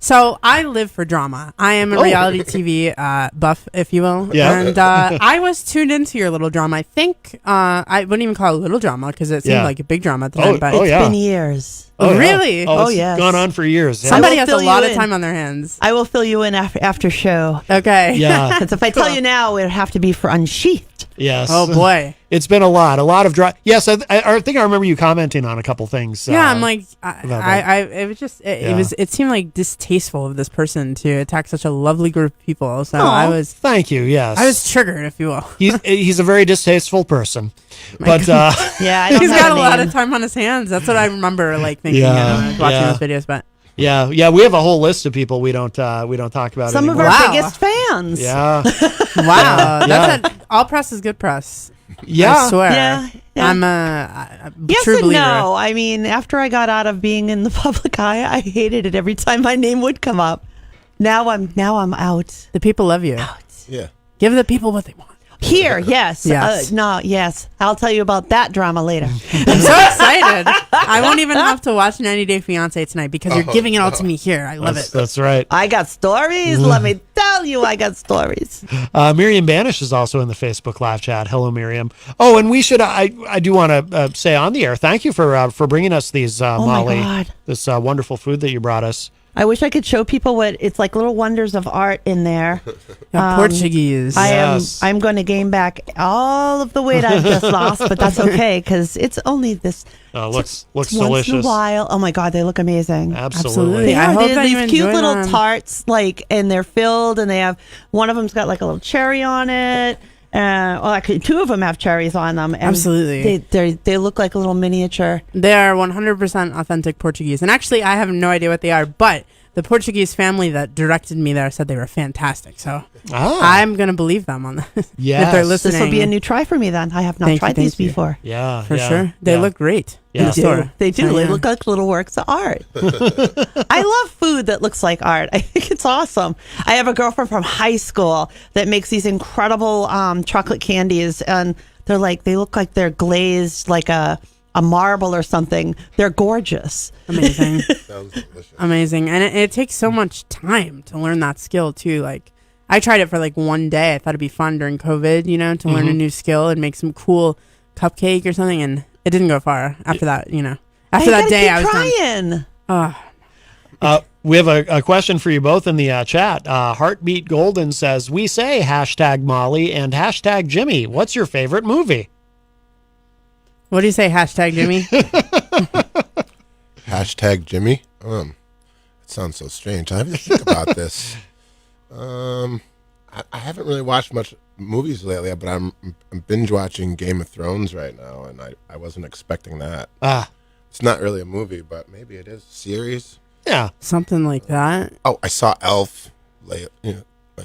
So I live for drama. I am a reality TV buff, if you will. Yeah. And I was tuned into your little drama. I think I wouldn't even call it a little drama because it seemed like a big drama at the time. But it's been years. Oh, really? It's gone on for years. Yeah. Somebody has a lot of time on their hands. I will fill you in after show. Okay. Yeah. Because if I tell you now, it would have to be for Unsheathed. Yes. Oh boy. It's been a lot of drama. Yes, I think I remember you commenting on a couple things. Yeah, I'm like, it seemed like distasteful of this person to attack such a lovely group of people. So thank you. Yes, I was triggered, if you will. He's a very distasteful person, but yeah, he's got a lot of time on his hands. That's what I remember, thinking watching those videos. But yeah, we have a whole list of people we don't talk about. Some anymore. of our biggest fans. Yeah. Wow. That's all press is good press. Yeah. I swear. Yeah. I'm a yes true and believer. no. I mean, after I got out of being in the public eye, I hated it every time my name would come up. Now I'm out. The people love you. Yeah. Give the people what they want. Here, yes. Yes. I'll tell you about that drama later. I'm so excited. I won't even have to watch 90 Day Fiancé tonight because you're giving it all to me here. I love it. That's right. I got stories. Let me tell you, I got stories. Miriam Banish is also in the Facebook live chat. Hello, Miriam. Oh, and we should. I do want to say on the air, thank you for bringing us these Molly. My God. This wonderful food that you brought us. I wish I could show people what it's like, little wonders of art in there. Portuguese. I'm going to gain back all of the weight I've just lost, but that's okay because it's only this. Looks delicious. Once in a while. Oh my God, they look amazing. Absolutely. I hope they're these cute little them. tarts, and they're filled, and they have one of them's got like a little cherry on it. Actually, two of them have cherries on them. And absolutely. They look like a little miniature. They are 100% authentic Portuguese. And actually, I have no idea what they are, but the Portuguese family that directed me there said they were fantastic. So I'm going to believe them on this. Yes. If they're listening. This will be a new try for me then. I have not tried these before. Yeah. For sure. They look great. Yeah. They do. They look like little works of art. I love food that looks like art. I think it's awesome. I have a girlfriend from high school that makes these incredible chocolate candies, and they look like they're glazed like a a marble or something. They're gorgeous. Amazing. Sounds delicious. Amazing. And it takes so much time to learn that skill too. Like I tried it for like one day. I thought it'd be fun during COVID, you know, to learn a new skill and make some cool cupcake or something, and it didn't go far after that, you know. After that day I was trying. We have a question for you both in the chat. Heartbeat Golden says, we say hashtag Molly and hashtag Jimmy. What's your favorite movie? What do you say, hashtag Jimmy? Hashtag Jimmy? It sounds so strange. I have to think about this. I haven't really watched much movies lately, but I'm binge watching Game of Thrones right now, and I wasn't expecting that. It's not really a movie, but maybe it is a series. Yeah, something like that. Oh, I saw Elf like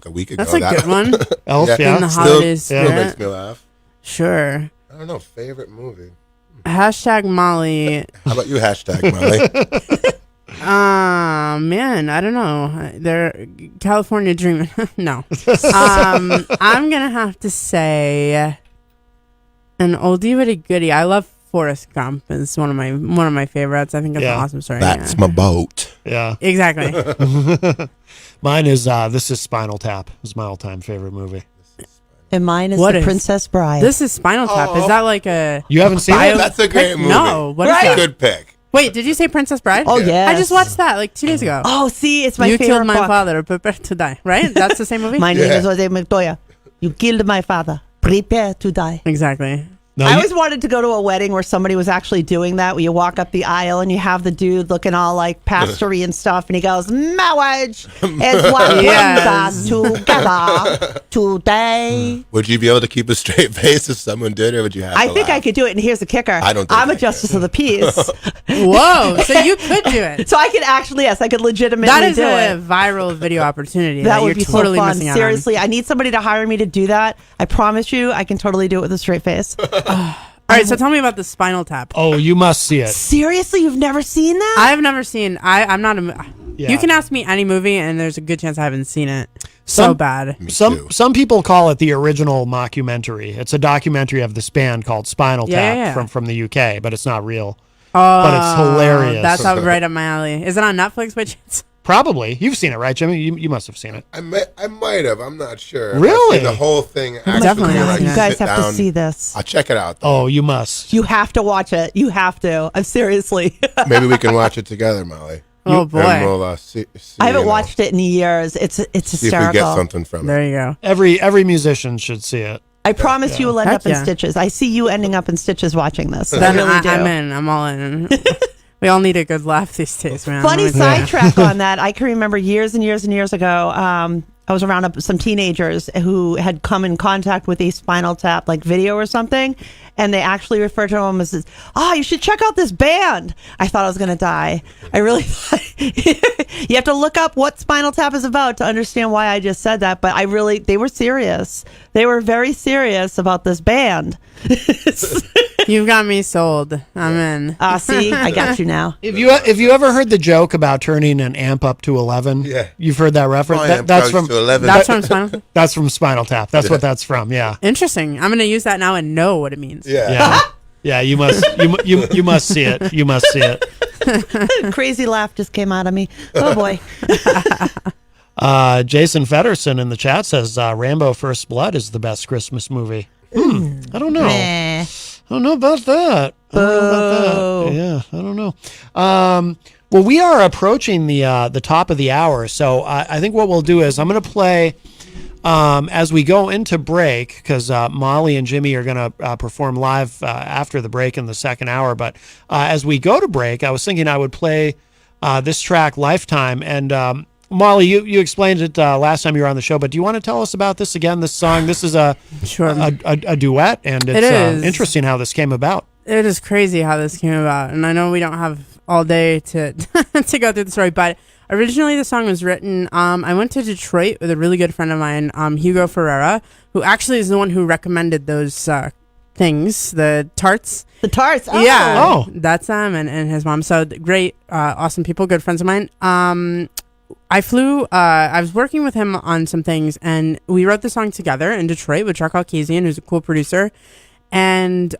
a week ago. That's a good one. Elf, yeah. In the holidays. Still makes me laugh. Sure. I don't know, favorite movie. Hashtag Molly. How about you, hashtag Molly? Man, I don't know. They're California Dreaming. No. I'm gonna have to say an oldie but a goodie. I love Forrest Gump. It's one of my favorites. I think it's an awesome story. That's my boat. Yeah. Exactly. Mine is This Is Spinal Tap. It's my all-time favorite movie. And mine is The Princess Bride. This is Spinal Tap. Is that like a... You haven't seen it? That's a great movie. No. What is That's that? a good pick. Wait, did you say Princess Bride? Oh, yeah. I just watched that like 2 days ago. Oh, see, it's my you favorite killed my book. father. Prepare to die. Right? That's the same movie? My name is Jose Montoya. You killed my father. Prepare to die. Exactly. I always wanted to go to a wedding where somebody was actually doing that, where you walk up the aisle and you have the dude looking all like pastory and stuff, and he goes, marriage is what brings us together today. Would you be able to keep a straight face if someone did, or would you have to I think laugh? I could do it, and here's the kicker. I don't think I'm I a justice of the peace. Whoa, so you could do it. So I could actually, yes, I could legitimately That is do a it. viral video opportunity. That would you're be totally so fun. missing out on. Seriously, I need somebody to hire me to do that. I promise you, I can totally do it with a straight face. All right, so tell me about the Spinal Tap. Oh, you must see it. Seriously, you've never seen that? I've never seen. I'm not a. Yeah. You can ask me any movie, and there's a good chance I haven't seen it. So bad. Some people call it the original mockumentary. It's a documentary of this band called Spinal Tap from the UK, but it's not real. But it's hilarious. That's right up my alley. Is it on Netflix by chance? Probably. You've seen it, right, Jimmy? You must have seen it. I might have. I'm not sure. Really? The whole thing. Definitely. You guys have to see this. I'll check it out, though. Oh, you must. You have to watch it. You have to. I'm seriously. Maybe we can watch it together, Molly. Oh, boy. And we'll, see, I haven't watched it in years. It's hysterical. See if we get something from it. There you go. Every musician should see it. I promise you will end Heck up in yeah. stitches. I see you ending up in stitches watching this. I Then really do. I'm in. I'm all in. We all need a good laugh these days, man. Funny sidetrack on that. I can remember years and years and years ago. I was around some teenagers who had come in contact with a Spinal Tap like video or something, and they actually referred to them as, "Oh, you should check out this band." I thought I was going to die. I really thought you have to look up what Spinal Tap is about to understand why I just said that. But they were serious. They were very serious about this band. You've got me sold. I'm in. See, I got you now. If you ever heard the joke about turning an amp up to 11, Yeah. you've heard that reference. That's from 11. That's from Spinal Tap. That's from Spinal Tap. That's what that's from. Yeah. Interesting. I'm going to use that now and know what it means. Yeah. Yeah. You must. You must see it. You must see it. Crazy laugh just came out of me. Oh boy. Jason Fedderson in the chat says Rambo: First Blood is the best Christmas movie. I don't know. I don't know about that. Yeah, I don't know. Well, we are approaching the top of the hour, so I think what we'll do is I'm going to play as we go into break, because Molly and Jimmy are going to perform live after the break in the second hour. But as we go to break, I was thinking I would play this track, Lifetime. And Molly, you explained it last time you were on the show, but do you want to tell us about this again, this song? This is a duet, and it's interesting how this came about. It is crazy how this came about, and I know we don't have all day to to go through the story, but originally the song was written, I went to Detroit with a really good friend of mine, Hugo Ferreira, who actually is the one who recommended those things, the tarts. The tarts? Oh. Yeah. Oh. That's them and his mom. So great, awesome people, good friends of mine. I flew, I was working with him on some things, and we wrote the song together in Detroit with Chuck Alkezian, who's a cool producer. And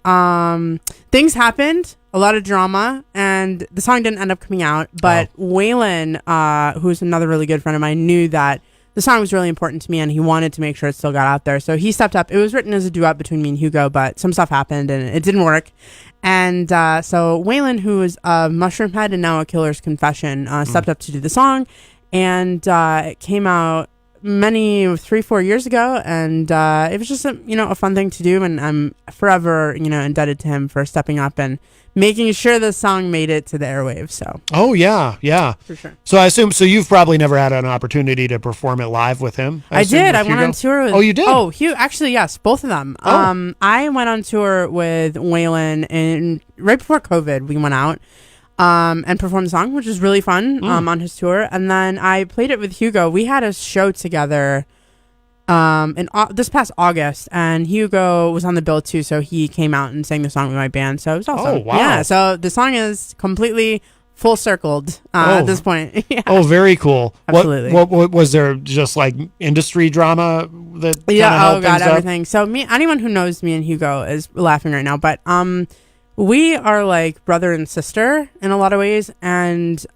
things happened, a lot of drama, and the song didn't end up coming out. But Waylon, who's another really good friend of mine, knew that the song was really important to me, and he wanted to make sure it still got out there. So he stepped up. It was written as a duet between me and Hugo, but some stuff happened, and it didn't work. And so Waylon, who is a Mushroom Head and now a Killer's Confession, stepped up to do the song, and it came out 3-4 years ago, and it was just a fun thing to do, and I'm forever indebted to him for stepping up and making sure the song made it to the airwaves. So for sure. So I assume you've probably never had an opportunity to perform it live with him. I did. I went on tour with you did? Hugh, actually, yes, both of them. I went on tour with Waylon, and right before COVID we went out and performed the song, which was really fun on his tour. And then I played it with Hugo. We had a show together in this past August, and Hugo was on the bill too, so he came out and sang the song with my band. So it was awesome. Oh, wow. Yeah, so the song is completely full circled at this point. Yeah. Oh, very cool. Absolutely. What was there, just like industry drama that oh god, everything. So anyone who knows me and Hugo is laughing right now, but we are like brother and sister in a lot of ways, and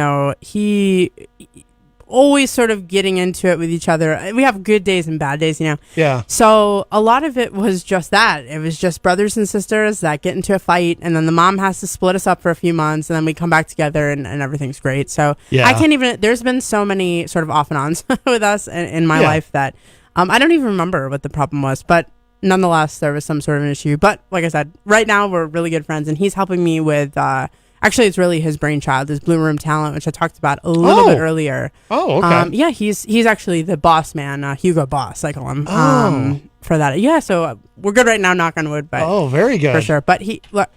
he always sort of getting into it with each other. We have good days and bad days, Yeah. So a lot of it was just that. It was just brothers and sisters that get into a fight, and then the mom has to split us up for a few months, and then we come back together, and everything's great. So I can't even. There's been so many sort of off and ons with us in my life that I don't even remember what the problem was, but nonetheless, there was some sort of an issue. But like I said, right now we're really good friends, and he's helping me with. Actually, it's really his brainchild, his Blue Room talent, which I talked about a little bit earlier. Oh, okay. Yeah, he's actually the boss man, Hugo Boss, I call him. For that. Yeah, so we're good right now, knock on wood. But very good. For sure. But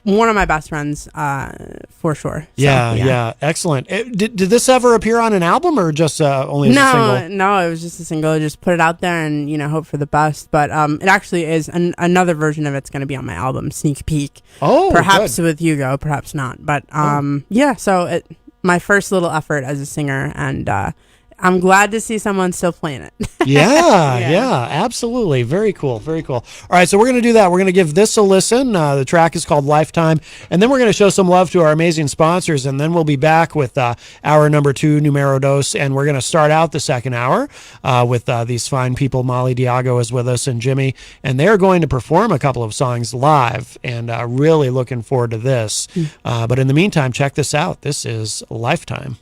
one of my best friends, for sure. So, yeah. Excellent. Did this ever appear on an album, or just only as a single? No, it was just a single. I just put it out there and, hope for the best. But it actually is another version of it's going to be on my album, Sneak Peek. Oh, perhaps good. with Hugo, perhaps not. But so my first little effort as a singer, and I'm glad to see someone still playing it. Yeah, absolutely. Very cool. Very cool. All right, so we're going to do that. We're going to give this a listen. The track is called Lifetime. And then we're going to show some love to our amazing sponsors. And then we'll be back with hour number 2, Numero Dos. And we're going to start out the second hour with these fine people. Molly Diago is with us, and Jimmy. And they're going to perform a couple of songs live. And really looking forward to this. But in the meantime, check this out. This is Lifetime.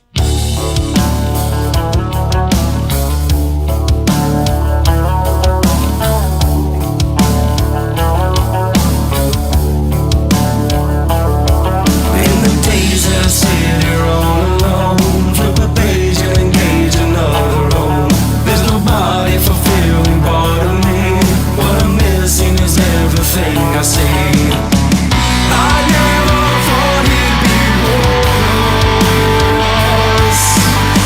I see. I never thought he'd be worse.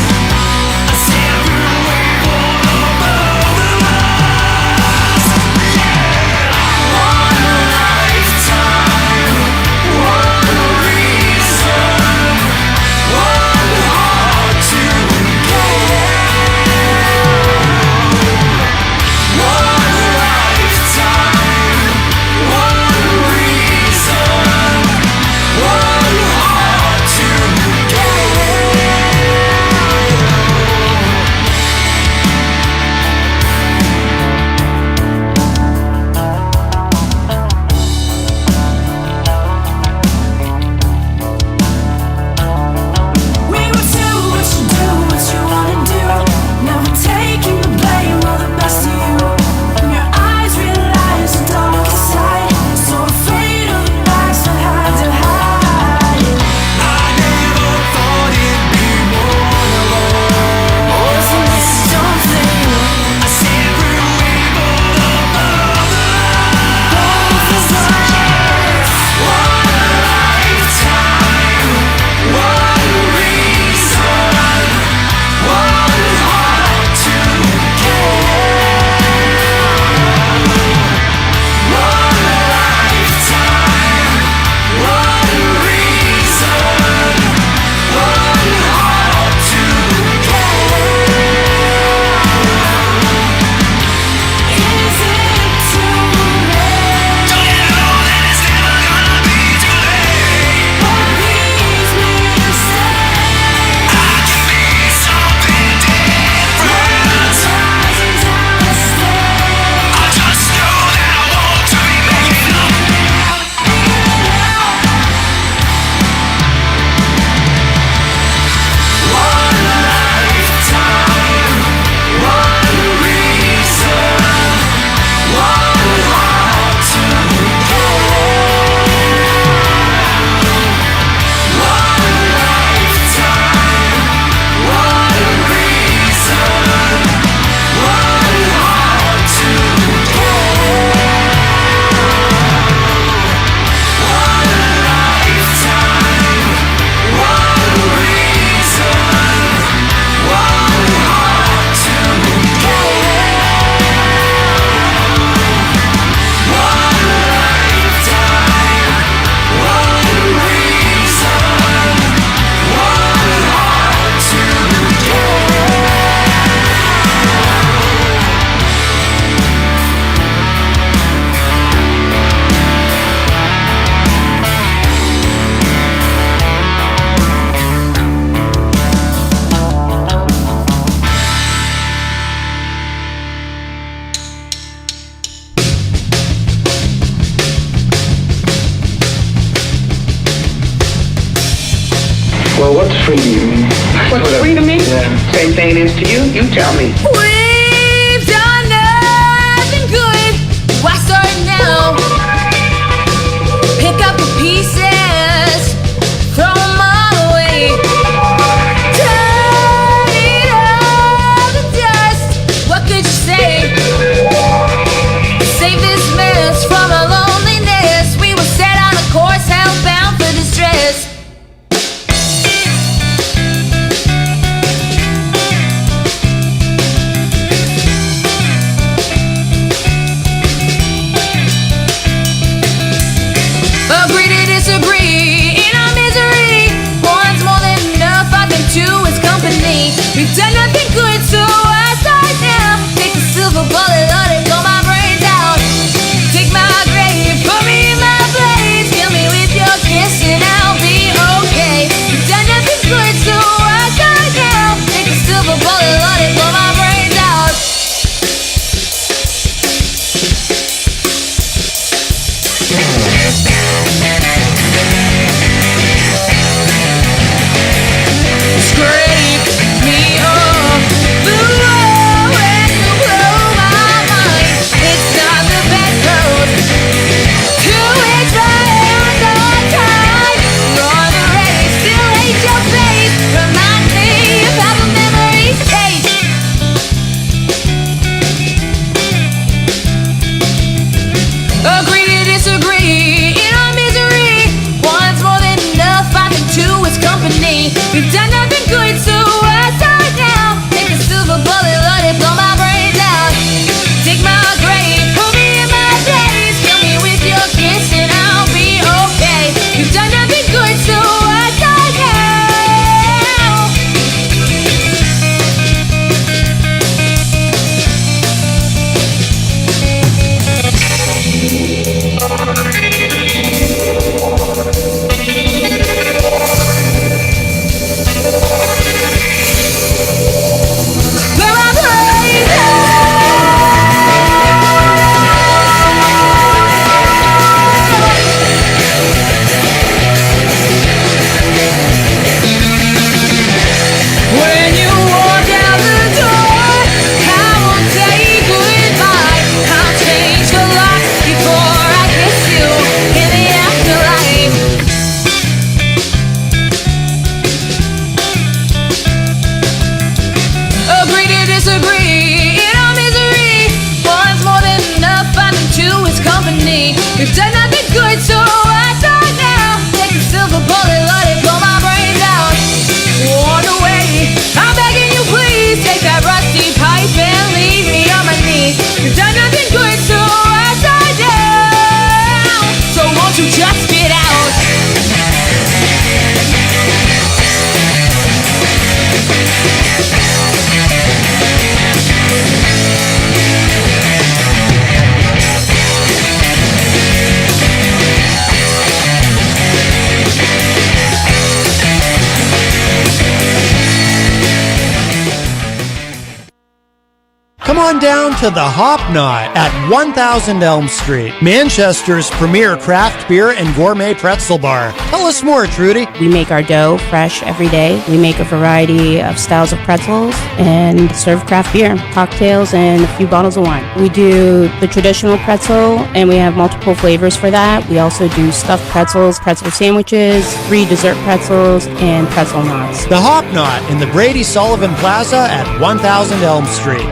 Well, what's free to you? What's free to me? Yeah. Same thing it is to you. You tell me. We've done nothing good. Why start now? Pick up the pieces, throw them all away. Turn it all to dust. What could you say? Save this mess from our loneliness. We were set on a course, hellbound for distress. Agree to disagree in our misery. One's more than enough, I think two is company. We've done nothing good, so I start now. Take the silver bullet, let it blow my brains out. Take my grave, put me in my place. Kill me with your kiss and I'll be okay. We've done nothing good, so I start now. Take the silver bullet, let it blow my brains out. Scrape me off the wall and you blow my mind. It's not the best road to which my hands are tied. You're the race, still hate your face. Remind me of how the memories taste. Agree to disagree in our misery. One's more than enough, I think two is company. We've done nothing good, so I start now. Take a silver bullet, let it blow my brains out. Take my grave, put me in my place. Kill me with your kiss and I'll be okay. We've done nothing good, so I start now. Where my brains when you walk out the door, I won't say goodbye. I'll change the lock before I kiss you in the afterlife. Agree to disagree in our misery. One's more than enough, I think two is company. We've done nothing good, so I start now. Take a silver bullet, let it blow my brains out. Walk away, I'm begging you please. Take that rusty pipe and leave me on my knees. We've done nothing good, so I start down. So won't you just get out? Come on down to the Hop Knot at 1000 Elm Street, Manchester's premier craft beer and gourmet pretzel bar. Tell us more, Trudy. We make our dough fresh every day. We make a variety of styles of pretzels and serve craft beer, cocktails, and a few bottles of wine. We do the traditional pretzel, and we have multiple flavors for that. We also do stuffed pretzels, pretzel sandwiches, free dessert pretzels, and pretzel knots. The Hop Knot in the Brady Sullivan Plaza at 1000 Elm Street.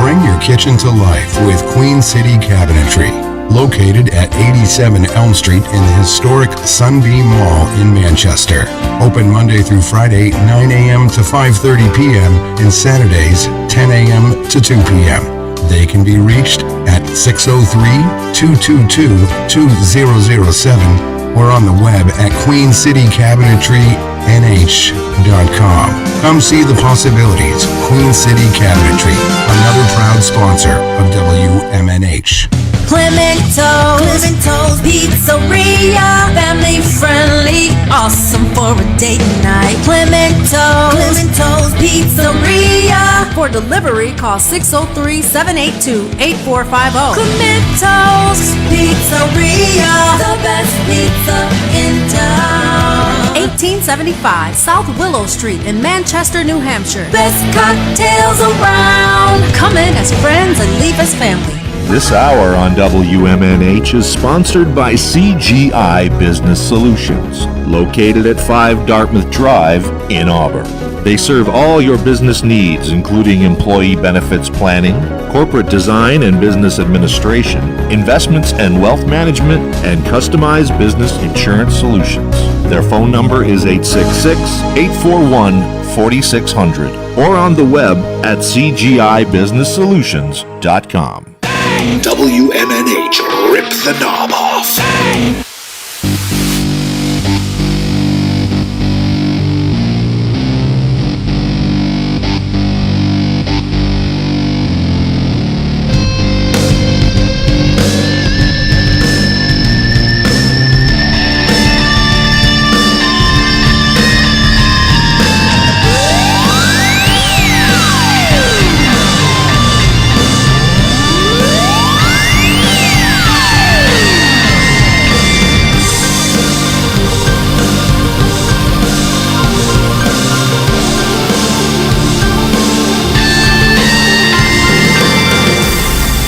Bring your kitchen to life with Queen City Cabinetry, located at 87 Elm Street in the historic Sunbeam Mall in Manchester. Open Monday through Friday, 9 a.m. to 5:30 p.m. and Saturdays, 10 a.m. to 2 p.m. They can be reached at 603-222-2007 or on the web at queencitycabinetrynh.com. Come see the possibilities. Queen City Cabinetry, another proud sponsor of WMNH. Clemento's Pizzeria, family friendly, awesome for a date night. Clemento's Pizzeria. For delivery, call 603-782-8450. Clemento's Pizzeria, the best pizza in town. 1875 South Willow Street in Manchester, New Hampshire. Best cocktails around. Come in as friends and leave as family. This hour on WMNH is sponsored by CGI Business Solutions, located at 5 Dartmouth Drive in Auburn. They serve all your business needs, including employee benefits planning, corporate design and business administration, investments and wealth management, and customized business insurance solutions. Their phone number is 866-841-4600 or on the web at cgibusinesssolutions.com. WMNH, rip the knob off.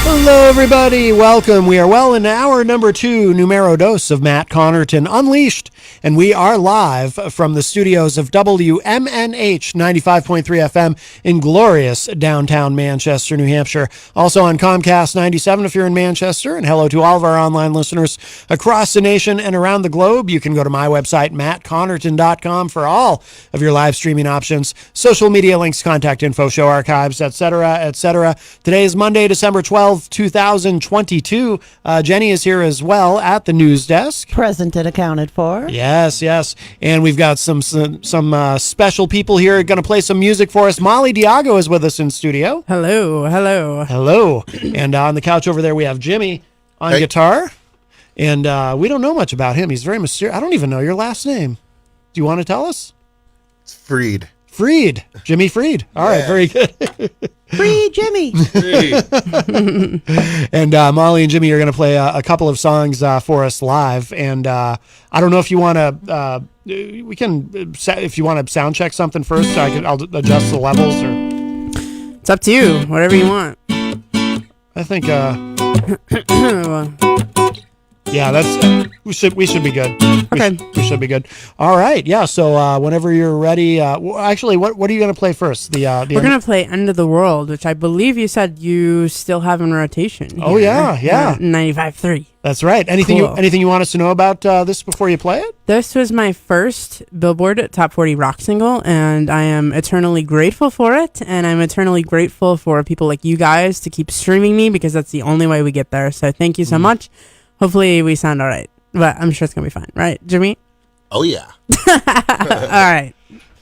Hello, everybody. Welcome. We are well in hour number 2, numero dos of Matt Connarton Unleashed, and we are live from the studios of WMNH 95.3 FM in glorious downtown Manchester, New Hampshire. Also on Comcast 97 if you're in Manchester, and hello to all of our online listeners across the nation and around the globe. You can go to my website, mattconnerton.com, for all of your live streaming options, social media links, contact info, show archives, etc., etc. Today is Monday, December 12th, 2022. Jenny is here as well at the news desk. Present and accounted for. Yes. And we've got some special people here going to play some music for us. Molly Diago is with us in studio. Hello. And on the couch over there, we have Jimmy on guitar. And we don't know much about him. He's very mysterious. I don't even know your last name. Do you want to tell us? It's Freed. Jimmy Freed. All right, very good. Free Jimmy. And Molly and Jimmy are going to play a couple of songs for us live. And I don't know if you want to. We can, if you want to sound check something first. I'll adjust the levels, or it's up to you. Whatever you want. I think. Yeah, we should be good. Okay. We should be good. All right. Yeah. So whenever you're ready, actually, what are you going to play first? We're going to play "End of the World," which I believe you said you still have in rotation. Oh yeah. 95.3. That's right. Anything you want us to know about this before you play it? This was my first Billboard Top 40 rock single, and I am eternally grateful for it. And I'm eternally grateful for people like you guys to keep streaming me, because that's the only way we get there. So thank you so much. Hopefully we sound all right, but I'm sure it's going to be fine. Right, Jimmy? Oh, yeah. All right.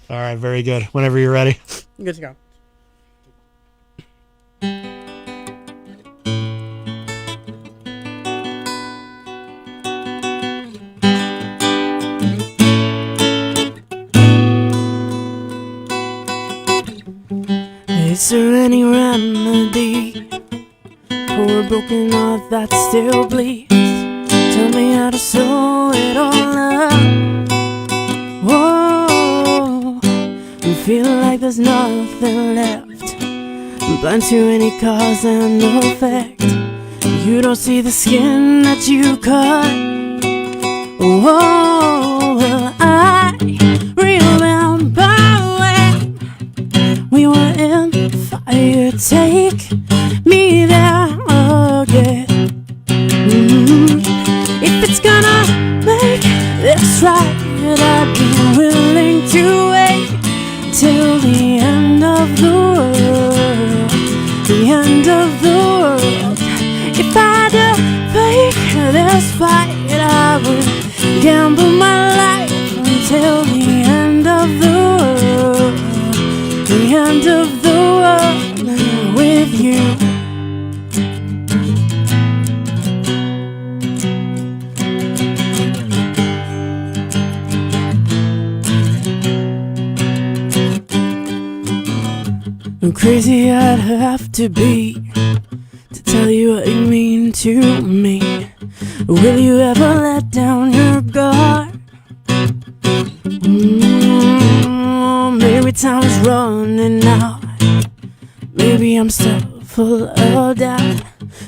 All right, very good. Whenever you're ready. Good to go. Is there any remedy for a broken heart that still bleeds? Tell me how to slow it all up. Whoa, I feel like there's nothing left. I'm blind to any cause and effect. You don't see the skin that you cut. Whoa, well, I remember when we were in the fire. Take me there again. If it's gonna make this right, I'd be willing to wait till the end of the world. The end of the world. If I had to fake this fight, I would gamble my life until the end of the world. The end of the world with you. I'm crazy I'd have to be to tell you what you mean to me. Will you ever let down your guard? time's running out. Maybe I'm still full of doubt,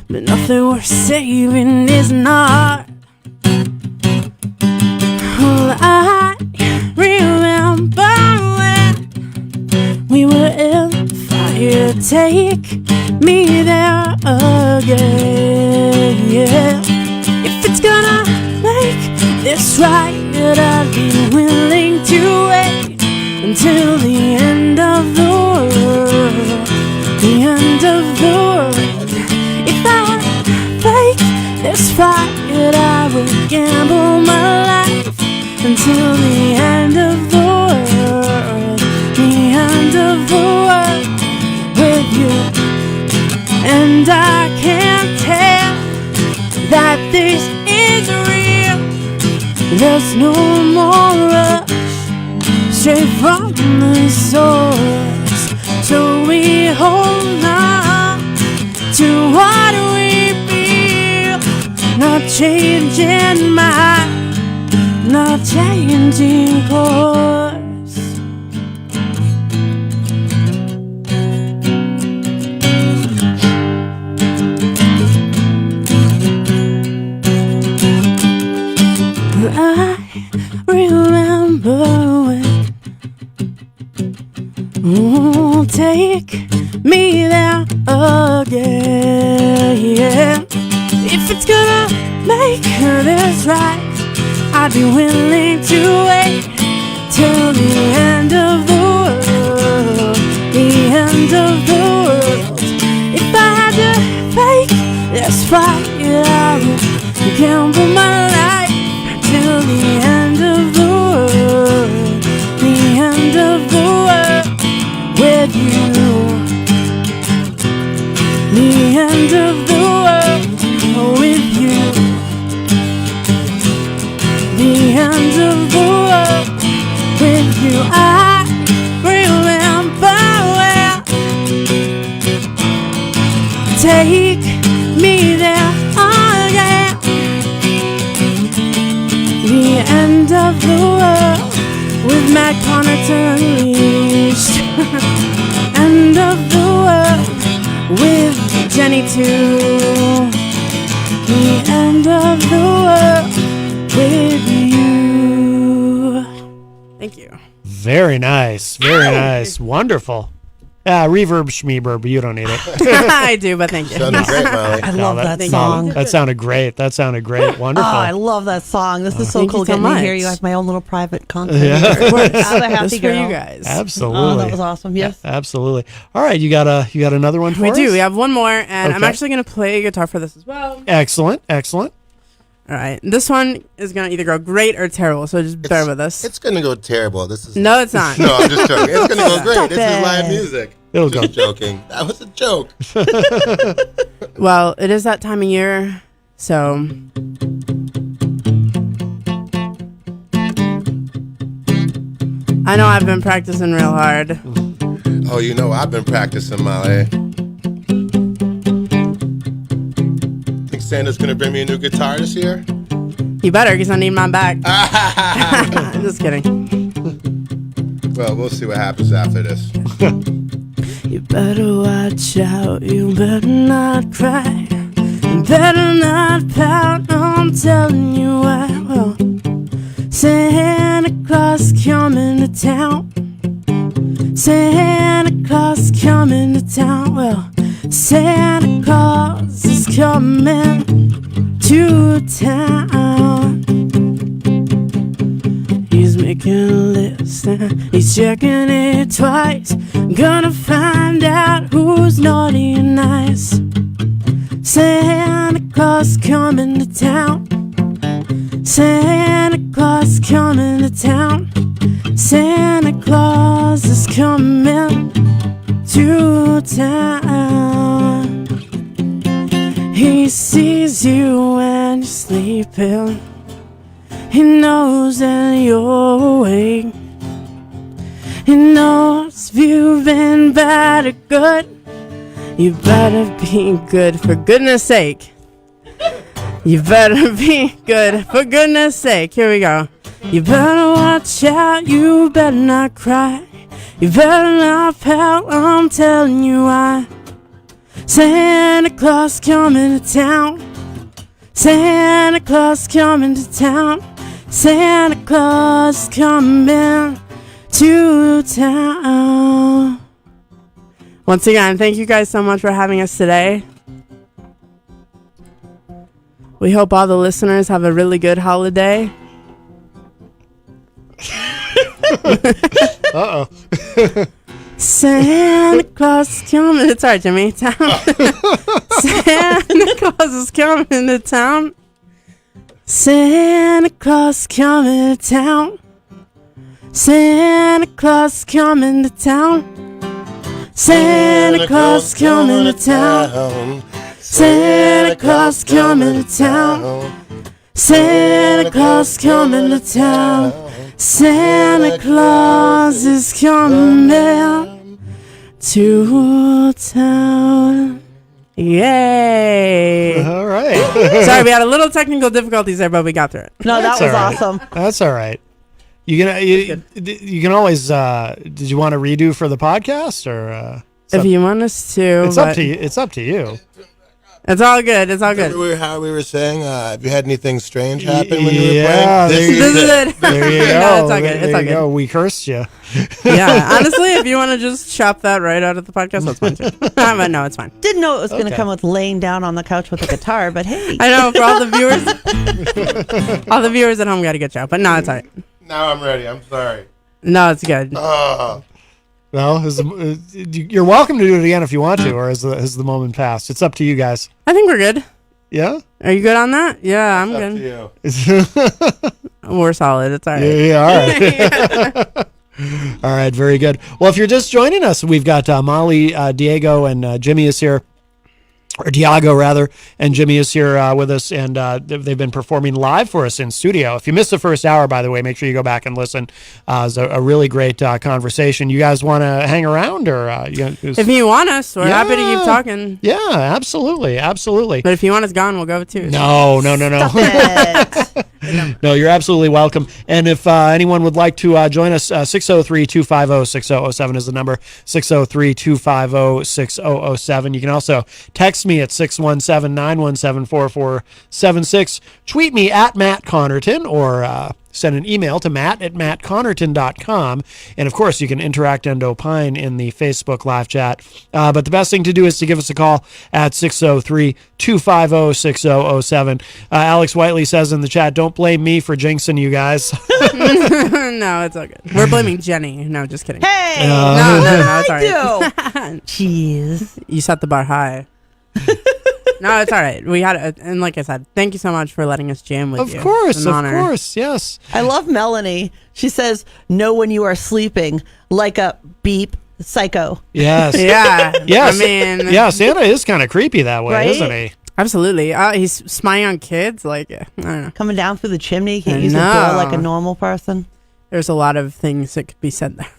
but nothing worth saving is not. Well, I remember when we were in the fire. Take me there again. If it's gonna make this right, I'd be willing to wait until the end of the world. The end of the world. If I fake this fight, I would gamble my life until the end of the world. The end of the world with you. And I can't tell that this is real. There's no more rush, straight from the source. So we hold on to what we feel. Not changing mind, not changing course. I remember when, take me there again. If it's gonna make this right, I'd be willing to wait till the end of the world. The end of the world. If I had to fake this fight, I would gamble my life till the end of the world. The end of the world with you. The end of the world with you. The end of the world with you. I remember well. Take me there again. The end of the world with Matt Connarton Unleashed. End of the world with Jenny too. The end of the world with you. Thank you. Very nice. Very nice. Wonderful. Reverb schmeberb, you don't need it. I do, but thank you. Sounded great, Molly. I love that song. That sounded great. Wonderful. Oh, I love that song. This is so Thank cool you so getting to hear much. you as my own little private concert. Yeah. I'm a happy This for girl. you guys. Absolutely. Oh, that was awesome. Yes. Absolutely. All right, you got another one for We us? do. We have one more, and I'm Okay. actually going to play guitar for this as well. Excellent. All right. This one is going to either go great or terrible, so just bear with us. It's going to go terrible. This is No, it's not. No, I'm just joking. It's going to go great. Stop This it. is live music. It'll Just go. joking. That was a joke. Well, it is that time of year, so I know I've been practicing real hard. Oh, you know I've been practicing, Molly. Think Santa's going to bring me a new guitar this year? You better, because I need mine back. Just kidding. Well, we'll see what happens after this. You better watch out, you better not cry, you better not pout, I'm telling you why. Well, Santa Claus coming to town, Santa Claus coming to town. Well, Santa Claus is coming to town. He's making a list and he's checking it twice. Gonna find out who's naughty and nice. Santa Claus coming to town, Santa Claus coming to town, Santa Claus is coming to town. He sees you when you're sleeping, he knows that you're awake, he knows if you've been bad or good. You better be good for goodness sake. You better be good for goodness sake. Here we go. You better watch out, you better not cry, You better not pout, I'm telling you why. Santa Claus coming to town. Santa Claus coming to town. Santa Claus coming to town. Once again, thank you guys so much for having us today. We hope all the listeners have a really good holiday. Uh-oh. Santa Claus is coming to town. Jimmy. Santa Claus is coming to town. Santa Claus coming to town. Santa Claus coming to town. Santa Claus coming to town. Santa Claus coming to town. Santa Claus coming to town. Santa Claus is coming to town. Yay! All right. Sorry, we had a little technical difficulties there, but we got through it. No, that was awesome. That's all right. You can always. Did you want to redo for the podcast or? If you want us to, it's up to you. It's up to you. It's all good. It's all good. Remember how we were saying, have you had anything strange happen when you were Yeah, playing? This is it. There you go. No, it's all good. It's There all you good. go. We cursed you. Yeah, honestly, if you want to just chop that right out of the podcast, that's fine too. But no, it's fine. Didn't know it was going to Okay. come with laying down on the couch with a guitar, but hey. I know for all the viewers at home got to get you out, but no, it's all right. Now I'm ready. I'm sorry. No, it's good. No, you're welcome to do it again if you want to, or has the moment passed? It's up to you guys. I think we're good. Yeah? Are you good on that? Yeah, I'm good. We're solid. It's all right. Yeah, all right. All right, very good. Well, if you're just joining us, we've got Molly, Diego, and Jimmy is here. Or Diago, rather, and Jimmy is here with us, and they've been performing live for us in studio. If you missed the first hour, by the way, make sure you go back and listen. It's a really great conversation. You guys want to hang around? Or if you want us, we're happy to keep talking. Yeah, absolutely. But if you want us gone, we'll go too. No. No, you're absolutely welcome. And if anyone would like to join us, 603-250-6007 is the number, 603-250-6007. You can also text me at 617-917-4476. Tweet me at Matt Connarton, or send an email to matt@mattconnerton.com. And of course, you can interact and opine in the Facebook live chat. But the best thing to do is to give us a call at 603-250-6007. Alex Whiteley says in the chat, don't blame me for jinxing you guys. No, it's all good. We're blaming Jenny. No, just kidding. Hey! No, it's all right. Jeez. You set the bar high. No, it's all right. We had it, and like I said, thank you so much for letting us jam with you. Of course, It's an honor. yes. I love Melanie. She says, know when you are sleeping, like a beep psycho. Yes. Yeah. Yes. I mean, yeah, Santa is kind of creepy that way, Right? isn't he? Absolutely. He's spying on kids. Like, I don't know. Coming down through the chimney, can't I use a know. door like a normal person. There's a lot of things that could be said there.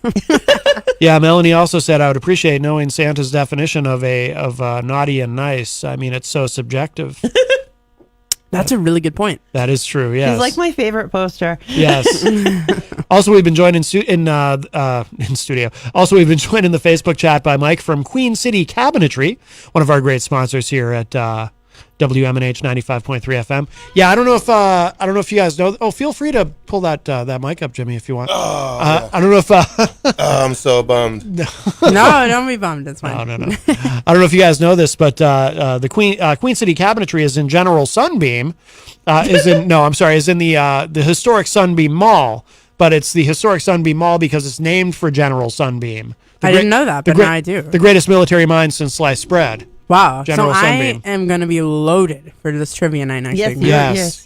Yeah, Melanie also said, I would appreciate knowing Santa's definition of naughty and nice. I mean, it's so subjective. That's a really good point. That is true, yes. He's like my favorite poster. Yes. Also, we've been joined in studio. Also, we've been joined in the Facebook chat by Mike from Queen City Cabinetry, one of our great sponsors here at WMNH 95.3 FM. Yeah, I don't know if you guys know. Oh, feel free to pull that mic up, Jimmy, if you want. I don't know if I'm so bummed. No, don't be bummed. It's fine. No. I don't know if you guys know this, but the Queen City Cabinetry is in General Sunbeam. Is in the historic Sunbeam Mall, but it's the historic Sunbeam Mall because it's named for General Sunbeam. I didn't know that, but now I do. The greatest military mind since sliced bread. Wow. General so Sunbeam. I am going to be loaded for this trivia night next week. Yes.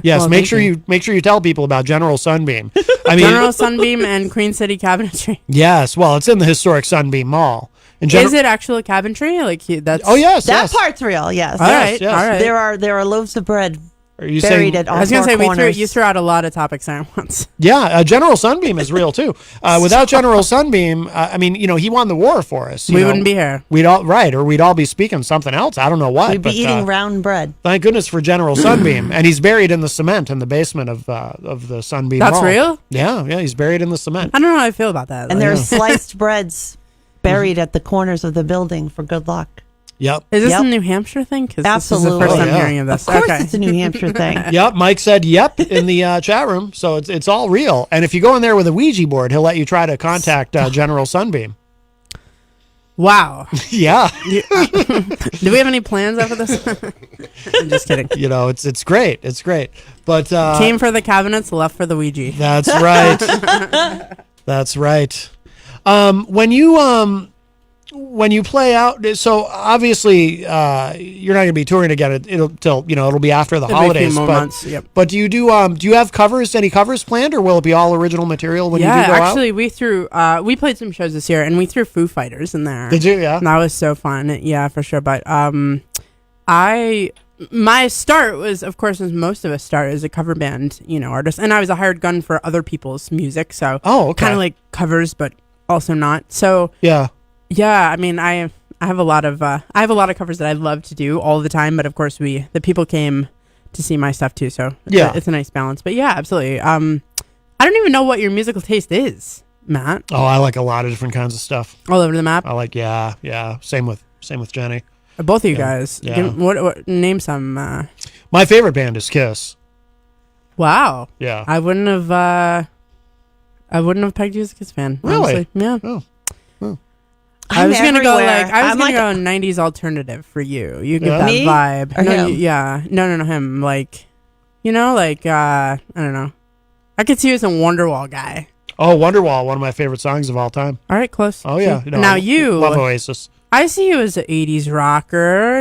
Well, make sure you tell people about General Sunbeam. I mean, General Sunbeam and Queen City Cabinetry. Yes. Well, it's in the historic Sunbeam Mall. Is it actual cabinetry? Like that's? Oh yes. That part's real. Yes. All right. Yes. All right. There are loaves of bread Are you buried saying? at all I was going to say corners. you threw out a lot of topics there at once. Yeah, General Sunbeam is real too. Without General Sunbeam, I mean, he won the war for us. We wouldn't be here. We'd all be speaking something else. I don't know what. We'd be eating round bread. Thank goodness for General Sunbeam, and he's buried in the cement in the basement of the Sunbeam. That's Mall. real? Yeah, he's buried in the cement. I don't know how I feel about that. And there's sliced breads buried at the corners of the building for good luck. Yep. Is this a New Hampshire thing? Because this is the first time hearing of this. Of course it's a New Hampshire thing. Yep, Mike said yep in the chat room, so it's all real. And if you go in there with a Ouija board, he'll let you try to contact General Sunbeam. Wow. Yeah. Do we have any plans after this? I'm just kidding. It's great. It's great. But came for the cabinets, left for the Ouija. That's right. That's right. When you play out, so obviously you're not going to be touring again it'll be after the holidays. Be a few more months, yep. But do you have any covers planned, or will it be all original material when you do go actually, out? we played some shows this year, and we threw Foo Fighters in there. Did you? Yeah, that was so fun. Yeah, for sure. But my start was, of course, as most of us start as a cover band, artist, and I was a hired gun for other people's music, so kind of like covers, but also not. So yeah, I mean, I have a lot of covers that I love to do all the time, but of course the people came to see my stuff too, so it's a nice balance. But yeah, absolutely. I don't even know what your musical taste is, Matt. Oh, I like a lot of different kinds of stuff. All over the map. I like Same with Jenny. Both of you guys. Yeah. What name some? My favorite band is Kiss. Wow. Yeah. I wouldn't have pegged you as a Kiss fan. Really? Honestly. Yeah. Oh. I was gonna go everywhere. I was gonna go 90s alternative for you. You get that Me? vibe. Or him? No, him. Like, I don't know. I could see you as a Wonderwall guy. Oh, Wonderwall, one of my favorite songs of all time. All right, close. Oh yeah. Now you love Oasis. I see you as an 80s rocker.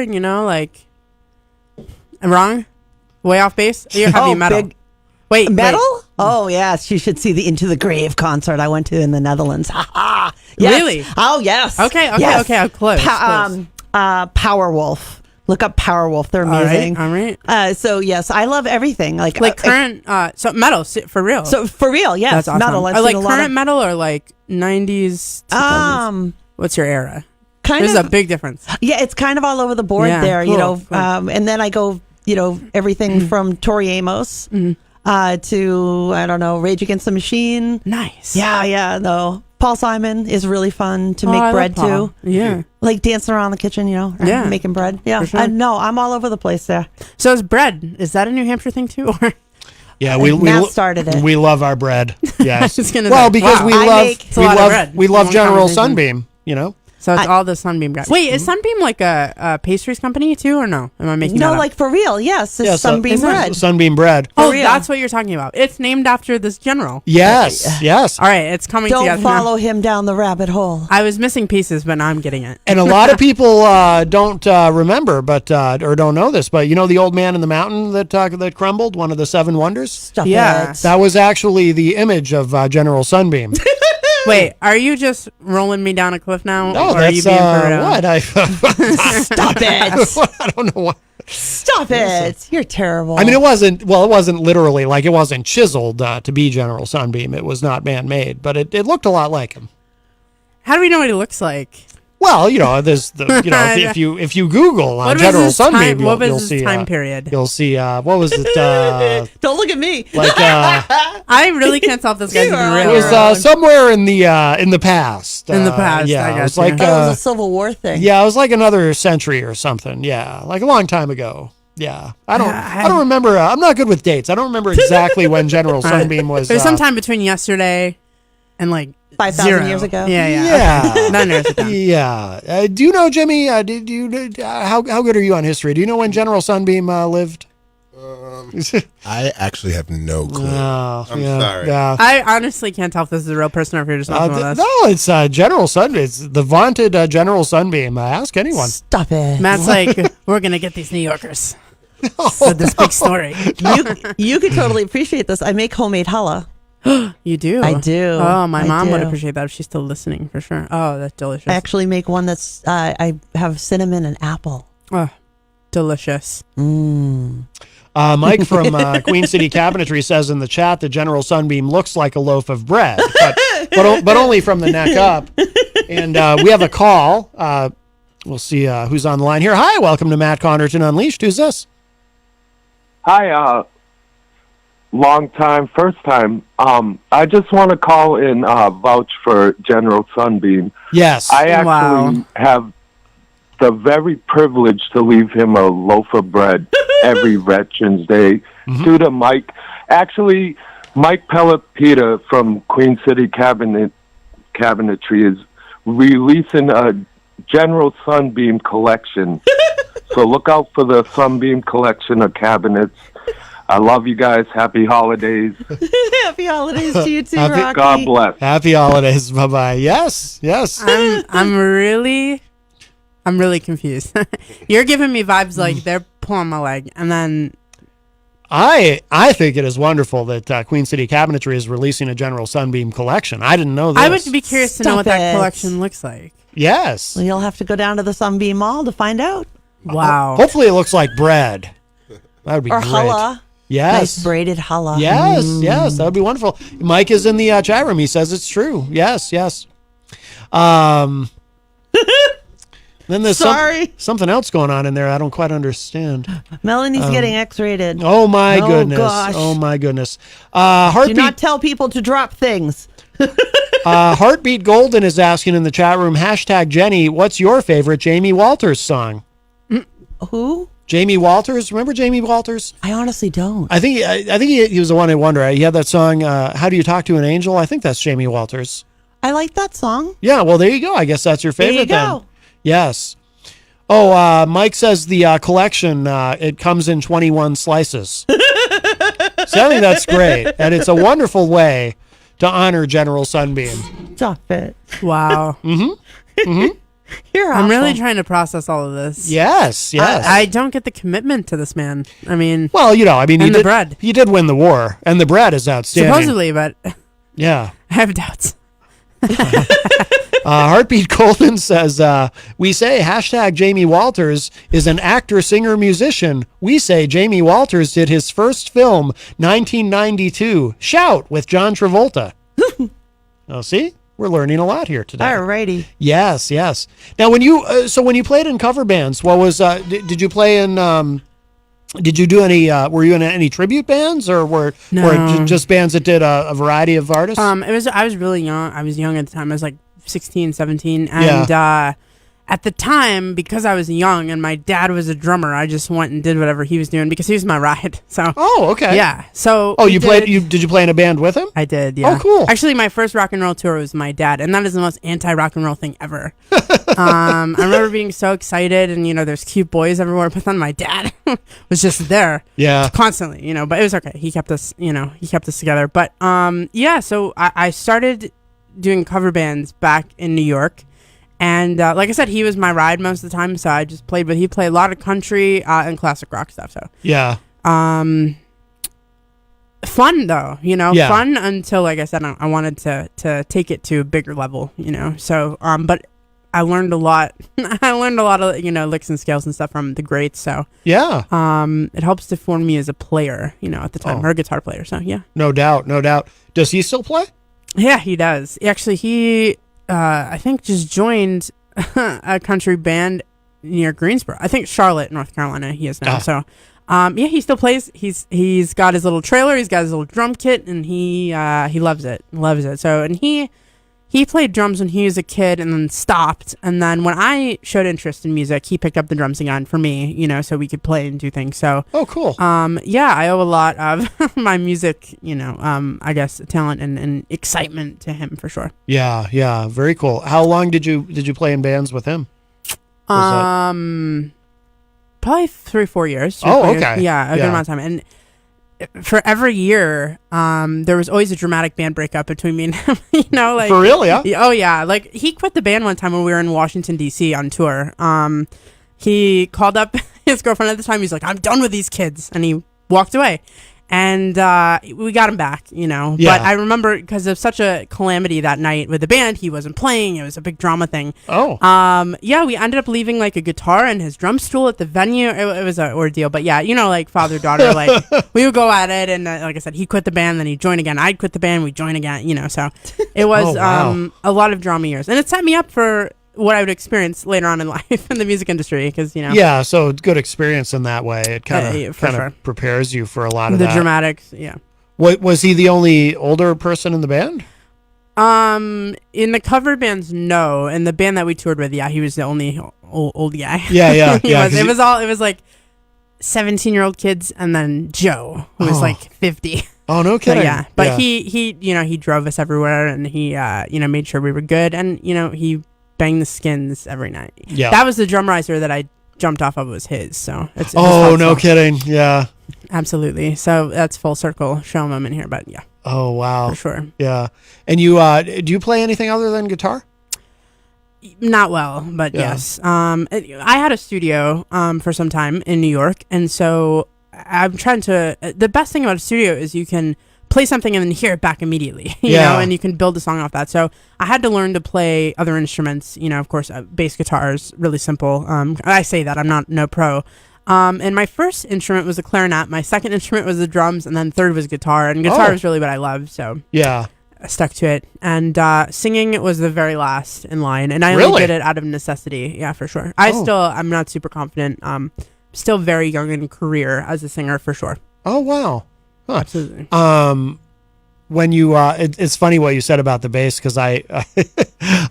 I'm wrong. Way off base. You're heavy metal. Wait, metal? Wait. Oh yes, you should see the Into the Grave concert I went to in the Netherlands. Yes. Really? Oh yes. Okay. Yes. I'm close. Powerwolf. Look up Powerwolf. They're amazing. All right. So yes, I love everything. Like current. So metal for real. So for real, yes. That's awesome. Metal. I've Or seen like a lot current metal or like 90s. 2000s? What's your era? There's a big difference. Yeah, it's kind of all over the board there. Cool. And then I go. Everything from Tori Amos. To, I don't know, Rage Against the Machine. Nice. Yeah, no. Paul Simon is really fun to make bread to. Yeah. Like dancing around the kitchen, making bread. Yeah. For sure. I'm all over the place there. So is bread, is that a New Hampshire thing too? Or? Yeah, Matt started it. We love our bread. Yes. Because we love General Sunbeam, So it's all the Sunbeam guys. Wait, is Sunbeam like a pastries company too, or no? Am I making that up? like for real. Yes, it's Sunbeam bread. Sunbeam bread. Oh, that's what you're talking about. It's named after this general. Yes, yes. All right, it's coming together. Don't follow him down the rabbit hole. I was missing pieces, but now I'm getting it. And a lot of people don't remember, or don't know this, but the old man in the mountain that crumbled, one of the 7 wonders. Stop it. That was actually the image of General Sunbeam. Wait, are you just rolling me down a cliff now? No, or that's are you being for real? what Stop it. I don't know what. Stop it. You're terrible. I mean, it wasn't literally, it wasn't chiseled to be General Sunbeam. It was not man-made, but it looked a lot like him. How do we know what he looks like? Well, there's if you Google General Sunbeam, you'll see time period. You'll see what was it? Don't look at me. I really can't tell if this guy's even real. It was somewhere in the past. In the past, yeah, I it guess. was like it was a Civil War thing. Yeah, it was like another century or something. Yeah, like a long time ago. Yeah, I don't remember. I'm not good with dates. I don't remember exactly when General Sunbeam was. It was sometime between yesterday and 5,000 years ago. Yeah. 9 years ago. Yeah. Do you know, Jimmy? How good are you on history? Do you know when General Sunbeam lived? I actually have no clue. I'm sorry. Yeah. I honestly can't tell if this is a real person or if you're just messing with us. No, it's General Sunbeam. It's the vaunted General Sunbeam. Ask anyone. Stop it. Matt's like, we're going to get these New Yorkers with this big story. You could totally appreciate this. I make homemade challah. You do? I do. Oh, my mom would appreciate that if she's still listening, for sure. Oh, that's delicious. I actually make one that's, I have cinnamon and apple. Oh, delicious. Mike from Queen City Cabinetry says in the chat that General Sunbeam looks like a loaf of bread, but only from the neck up. And we have a call. We'll see who's on the line here. Hi, welcome to Matt Connarton Unleashed. Who's this? Hi, long time, first time. I just want to call and vouch for General Sunbeam. Yes. I actually have the very privilege to leave him a loaf of bread every Veterans Day due to Mike. Actually, Mike Pellepita from Queen City Cabinetry is releasing a General Sunbeam collection. So look out for the Sunbeam collection of cabinets. I love you guys. Happy holidays. Happy holidays to you too, Rocky. God bless. Happy holidays. Bye-bye. Yes. I'm really confused. You're giving me vibes like they're pulling my leg, and then I think it is wonderful that Queen City Cabinetry is releasing a General Sunbeam collection. I didn't know this. I would be curious to know what that collection looks like. Yes. Well, you'll have to go down to the Sunbeam Mall to find out. Wow. Hopefully it looks like bread. That would be or great. challah. Yes. Nice braided challah. Yes, that would be wonderful. Mike is in the chat room. He says it's true. Yes. Then there's something else going on in there I don't quite understand. Melanie's getting X-rated. Oh my goodness. Gosh. Oh my goodness. Heartbeat. Do not tell people to drop things. Heartbeat Golden is asking in the chat room, #Jenny, what's your favorite Jamie Walters song? Who? Jamie Walters. Remember Jamie Walters? I honestly don't. I think he was the one in Wonder. He had that song, How Do You Talk to an Angel? I think that's Jamie Walters. I like that song. Yeah, well, there you go. I guess that's your favorite there you then. go. Yes. Oh, Mike says the collection, it comes in 21 slices. So I think that's great. And it's a wonderful way to honor General Sunbeam. Stop it. Wow. You're I'm really awful. trying to process all of this. Yes. I don't get the commitment to this man. I mean, well, the bread. He did win the war, and the bread is outstanding. Supposedly, but yeah, I have doubts. Heartbeat Golden says, we say #Jamie Walters is an actor, singer, musician. We say Jamie Walters did his first film, 1992, Shout, with John Travolta. Oh, see? We're learning a lot here today. Alrighty. Yes. Now, when you played in cover bands, what was, did you play in, did you do any, were you in any tribute bands or just bands that did a variety of artists? I was really young. I was young at the time. I was like 16, 17. And at the time, because I was young and my dad was a drummer, I just went and did whatever he was doing because he was my ride. So. Oh, okay. Yeah. So. Oh, did you play in a band with him? I did. Yeah. Oh, cool. Actually, my first rock and roll tour was my dad, and that is the most anti-rock and roll thing ever. I remember being so excited, and there's cute boys everywhere, but then my dad was just there. Yeah. Constantly, but it was okay. He kept us, together. But so I started doing cover bands back in New York. And like I said, he was my ride most of the time, so I just played. But he played a lot of country and classic rock stuff. So yeah, fun though, fun until, like I said, I wanted to take it to a bigger level, So, but I learned a lot. I learned a lot of licks and scales and stuff from the greats. So yeah, it helps to form me as a player, at the time, or a guitar player. So yeah, no doubt. Does he still play? Yeah, he does. Actually, he. I think just joined a country band near Greensboro. I think Charlotte, North Carolina. He is now. So, he still plays. He's got his little trailer. He's got his little drum kit, and he loves it. So, and he played drums when he was a kid, and then stopped. And then when I showed interest in music, he picked up the drums again for me. So we could play and do things. So, oh, cool. I owe a lot of my music, I guess, talent and excitement to him for sure. Yeah, very cool. How long did you play in bands with him? Probably 3-4 years. Oh, okay. Yeah, a good amount of time. And for every year, there was always a dramatic band breakup between me and him. Like for real, yeah. Oh yeah, like he quit the band one time when we were in Washington D.C. on tour. He called up his girlfriend at the time. He's like, "I'm done with these kids," and he walked away. And we got him back, you know. Yeah. But I remember because of such a calamity that night with the band, he wasn't playing. It was a big drama thing. Oh. Yeah, we ended up leaving like a guitar and his drum stool at the venue. It was an ordeal. But yeah, you know, like father-daughter, like we would go at it. And like I said, he quit the band, then he'd join again. I'd quit the band, we'd join again, you know. So it was a lot of drama years. And it set me up for what I would experience later on in life in the music industry, because, you know. Yeah, so good experience in that way. It kind of prepares you for a lot of the dramatics. Yeah. What was he the only older person in the band? In the cover bands, no. In the band that we toured with, yeah, he was the only old guy. Yeah. It was like 17-year-old kids, and then Joe, who was like 50. Oh, no kidding. But he you know, he drove us everywhere, and he you know, made sure we were good, and you know, he banged the skins every night. Yeah, that was the drum riser that I jumped off of, was his. So it's no kidding. Yeah, absolutely. So that's full circle show moment here, but yeah. Oh wow, for sure. Yeah, and you do you play anything other than guitar? Not well, but yes. I had a studio for some time in New York, and so I'm trying to. The best thing about a studio is you can play something and then hear it back immediately, you know, and you can build a song off that. So I had to learn to play other instruments, you know, of course, bass guitar is really simple. I say that, I'm not no pro. And my first instrument was a clarinet. My second instrument was the drums, and then third was guitar. And guitar is really what I love, so yeah, I stuck to it. And singing was the very last in line, and I only did it out of necessity. Yeah, for sure. I'm not super confident. Still very young in career as a singer, for sure. Oh wow. Huh. Absolutely. When you, it's funny what you said about the bass, because I'm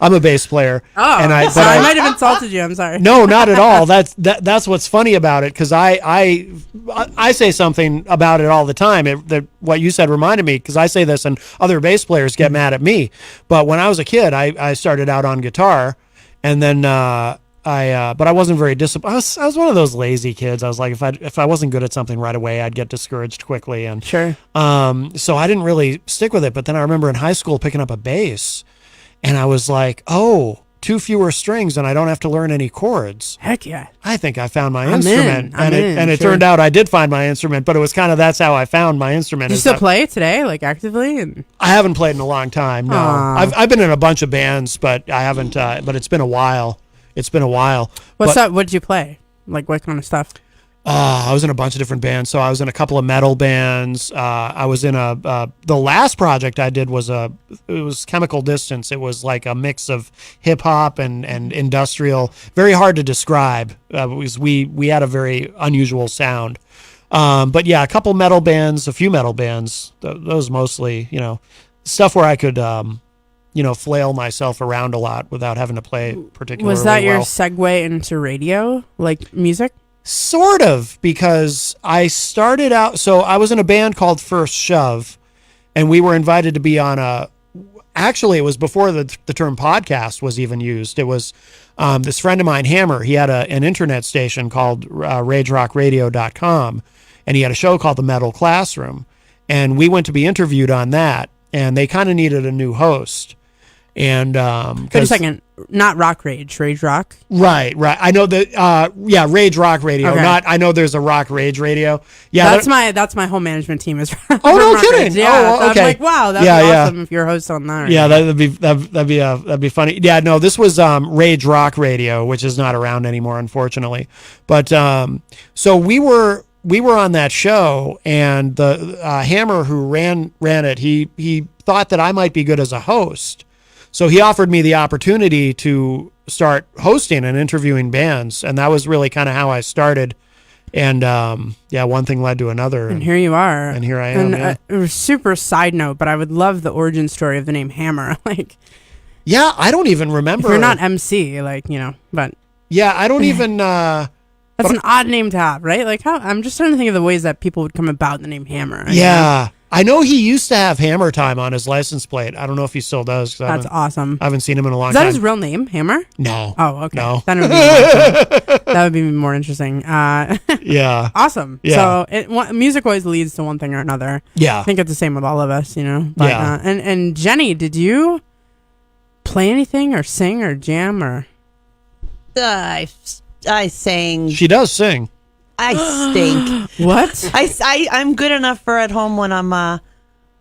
a bass player. Oh, and I might have insulted you. I'm sorry. No, not at all. That's what's funny about it, because I say something about it all the time. What you said reminded me, because I say this and other bass players get mad at me. But when I was a kid, I started out on guitar, and then but I wasn't very disciplined. I was one of those lazy kids. I was like, if I wasn't good at something right away, I'd get discouraged quickly. And sure. So I didn't really stick with it. But then I remember in high school picking up a bass, and I was like, oh, 2 fewer strings, and I don't have to learn any chords. Heck yeah! I think I found my instrument, and it turned out I did find my instrument. But it was kind of that's how I found my instrument. Do you still play today, like actively? I haven't played in a long time. No, I've been in a bunch of bands, but I haven't. But it's been a while. It's been a while. What's up? What did you play? Like what kind of stuff? I was in a bunch of different bands. So I was in a couple of metal bands. I was in the last project I did was it was Chemical Distance. It was like a mix of hip hop and industrial. Very hard to describe. Because we had a very unusual sound. But yeah, a couple metal bands, a few metal bands. Those mostly, you know, stuff where I could. Flail myself around a lot without having to play particularly well. Was that your segue into radio, like music? Sort of, because I started out, so I was in a band called First Shove, and we were invited to be on actually it was before the term podcast was even used. It was this friend of mine, Hammer, he had an internet station called ragerockradio.com, and he had a show called The Metal Classroom, and we went to be interviewed on that, and they kind of needed a new host. And wait a second, not Rock Rage Rock. Right. I know that. Rage Rock Radio. Okay. I know there's a Rock Rage Radio. Yeah, that's my whole management team is. Oh no, kidding. Rage. Yeah, okay. I'm like, wow, that'd be awesome if you're a host on that. Yeah, that'd be funny. Yeah, no, this was Rage Rock Radio, which is not around anymore, unfortunately. But so we were on that show, and the Hammer who ran it, he thought that I might be good as a host. So he offered me the opportunity to start hosting and interviewing bands, and that was really kind of how I started. And one thing led to another. And here you are. And here I am. And it was super side note, but I would love the origin story of the name Hammer. Yeah, I don't even remember. If you're not MC, but yeah, I don't even. That's an odd name to have, right? Like I'm just trying to think of the ways that people would come about the name Hammer. Yeah. I know he used to have Hammer Time on his license plate. I don't know if he still does. That's awesome. I haven't seen him in a long time. Is that his real name, Hammer? No. Oh, okay. No. Then that would be more interesting. Yeah. Awesome. Yeah. So music always leads to one thing or another. Yeah. I think it's the same with all of us, you know. But, yeah. And Jenny, did you play anything or sing or jam or? I sang. She does sing. I stink. What? I'm good enough for at home when I'm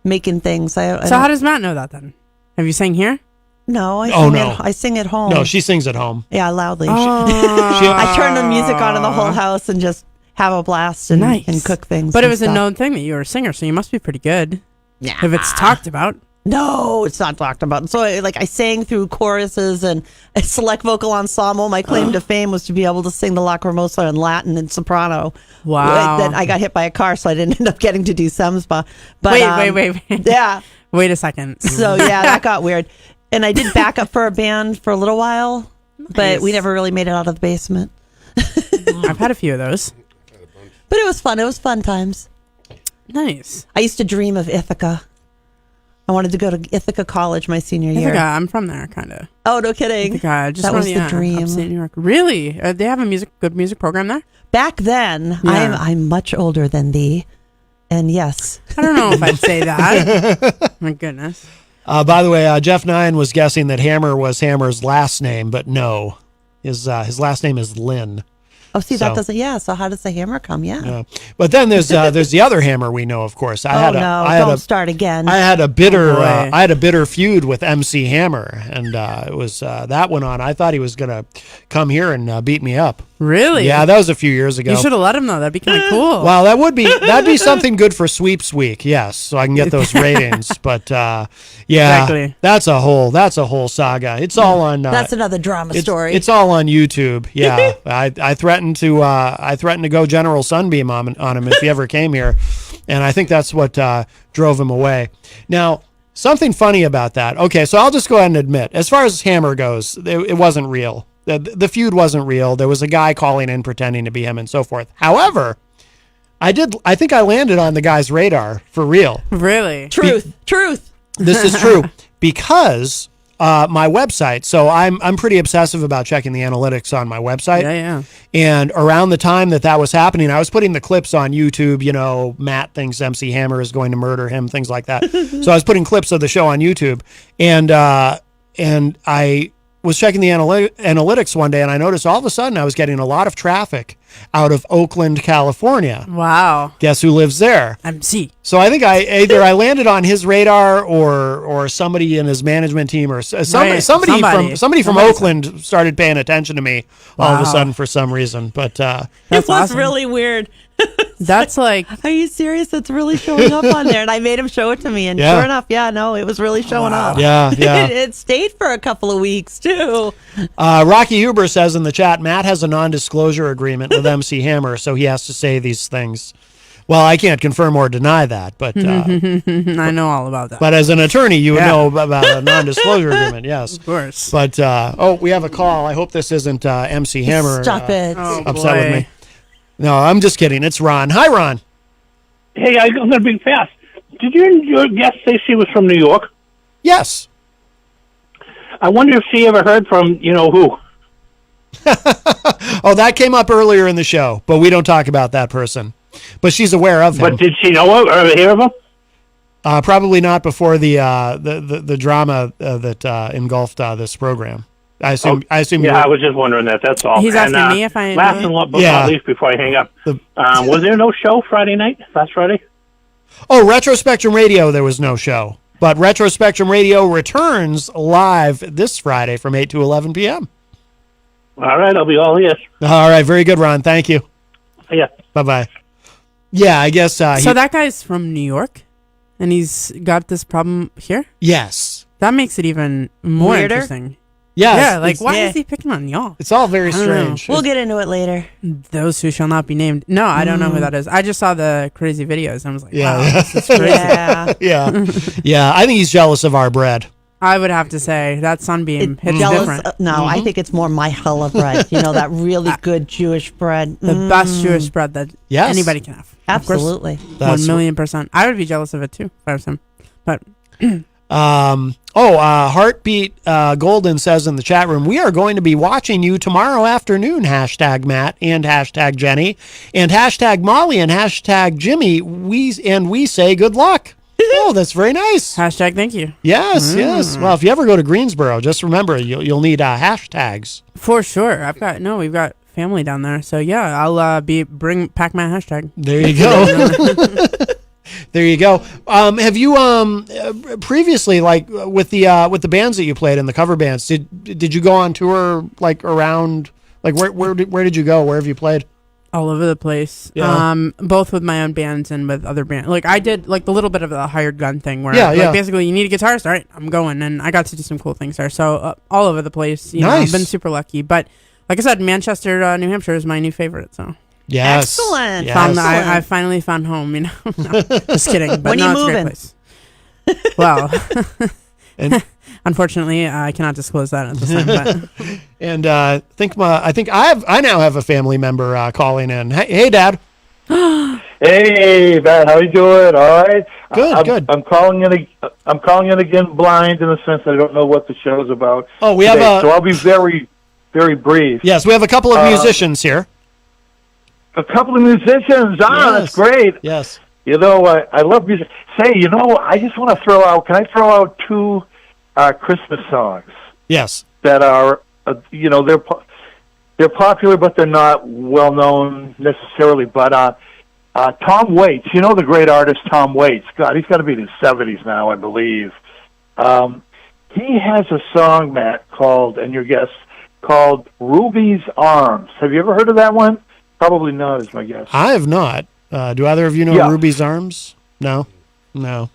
making things. So how does Matt know that then? Have you sang here? No, I sing at home. No, she sings at home. Yeah, loudly. Oh. I turn the music on in the whole house and just have a blast and, and cook things. But it was a known thing that you were a singer, so you must be pretty good. Yeah. If it's talked about. No, it's not talked about. So I sang through choruses and a select vocal ensemble. My claim to fame was to be able to sing the Lacrimosa in Latin and soprano. Wow. Then I got hit by a car, so I didn't end up getting to do Semspa. But wait. Yeah. Wait a second. So yeah, that got weird. And I did backup for a band for a little while, but we never really made it out of the basement. I've had a few of those. But it was fun. It was fun times. Nice. I used to dream of Ithaca. I wanted to go to Ithaca College my senior year. Ithaca, I'm from there, kind of. Oh, no kidding. Ithaca, just that was the dream. Upstate New York. Really? They have a good music program there? Back then, Yeah. I'm much older than thee. And yes. I don't know if I'd say that. My goodness. By the way, Jeff Nine was guessing that Hammer was Hammer's last name, but no. His last name is Lynn. Oh, see, that doesn't. Yeah. So how does the hammer come? Yeah. But then there's the other Hammer we know, of course. Don't start again. I had a bitter feud with MC Hammer, and it was that went on. I thought he was gonna come here and beat me up. Really? Yeah, that was a few years ago. You should have let him know. That'd be kind of cool. Well, that'd be something good for Sweeps Week. Yes, so I can get those ratings. But yeah, exactly. That's a whole saga. It's all on. That's another drama story. It's all on YouTube. Yeah, I threatened to go General Sunbeam on him if he ever came here, and I think that's what drove him away. Now, something funny about that. Okay, so I'll just go ahead and admit, as far as Hammer goes, it wasn't real. The feud wasn't real. There was a guy calling in pretending to be him and so forth. However, I think I landed on the guy's radar for real. Really? Truth. This is true because my website. So I'm pretty obsessive about checking the analytics on my website. Yeah. And around the time that was happening, I was putting the clips on YouTube. You know, Matt thinks MC Hammer is going to murder him, things like that. So I was putting clips of the show on YouTube, and I was checking the analytics one day, and I noticed all of a sudden I was getting a lot of traffic out of Oakland, California. Wow. Guess who lives there? MC. So I think I landed on his radar or somebody in his management team or somebody from Oakland started paying attention to me all of a sudden for some reason. But it was awesome. Really weird. That's like, are you serious? That's really showing up on there. And I made him show it to me. And sure enough, it was really showing up. Yeah. It stayed for a couple of weeks, too. Rocky Huber says in the chat, Matt has a non-disclosure agreement with MC Hammer, so he has to say these things. Well, I can't confirm or deny that, but... I know all about that. But as an attorney, you would know about a non-disclosure agreement, yes. Of course. But, we have a call. I hope this isn't MC Hammer Stop it. upset with me. No, I'm just kidding. It's Ron. Hi, Ron. Hey, I'm going to be fast. Did your guest say she was from New York? Yes. I wonder if she ever heard from, who? Oh, that came up earlier in the show, but we don't talk about that person. But she's aware of him. But did she know or ever hear of him? Probably not before the drama that engulfed this program. I assume. Yeah, I was just wondering that. That's all. He's asking me if I. Last and not least, before I hang up, was there no show Friday night? Last Friday? Oh, Retro Spectrum Radio. There was no show, but Retro Spectrum Radio returns live this Friday from 8 to 11 p.m. All right, I'll be all ears. All right, very good, Ron. Thank you. Yeah. Bye-bye. Yeah, I guess. So that guy's from New York, and he's got this problem here? Yes. That makes it even more weirder? Interesting. Yeah, why is he picking on y'all? It's all very strange. We'll get into it later. Those who shall not be named. No, I don't know who that is. I just saw the crazy videos, and I was like, wow, yeah. This is crazy. Yeah. I think he's jealous of our bread. I would have to say that Sunbeam hits different. I think it's more my challah bread. That really good Jewish bread. The best Jewish bread that anybody can have. Absolutely. 1,000,000%. I would be jealous of it too if I was him. But Heartbeat Golden says in the chat room, we are going to be watching you tomorrow afternoon, #Matt and #Jenny and #Molly and #Jimmy. We say good luck. Oh, that's very nice. Thank you. Yes. Well, if you ever go to Greensboro, just remember you'll need hashtags. For sure. We've got family down there. So yeah, I'll pack my hashtag. There you go. There you go. Have you previously, like with the bands that you played in the cover bands, did you go on tour like around, like where did you go? Where have you played? All over the place. Yeah. Both with my own bands and with other bands. Like I did like the little bit of the hired gun thing where basically you need a guitarist. All right, I'm going, and I got to do some cool things there. So all over the place. You know, I've been super lucky. But like I said, Manchester, New Hampshire is my new favorite. So. Yes. Excellent. Yes. I finally found home, you know. No, just kidding. But When no, you it's a great place. Well, unfortunately, I cannot disclose that at this time. But. And I think I now have a family member calling in. Hey, Dad. Hey, Matt, how you doing? All right. Good. I'm calling in again blind in the sense that I don't know what the show's about. Oh, we today, have so I'll be very, very brief. Yes, we have a couple of musicians here. A couple of musicians. That's great. Yes. You know, I love music. Say, you know, I just want to throw out. Can I throw out two Christmas songs? Yes. That are, you know, they're popular, but they're not well known necessarily. But Tom Waits, you know the great artist Tom Waits. God, he's got to be in his 70s now, I believe. He has a song, Matt, called, and your guess, called "Ruby's Arms." Have you ever heard of that one? Probably not, is my guess. I have not. Do either of you know Ruby's Arms? No. Yeah,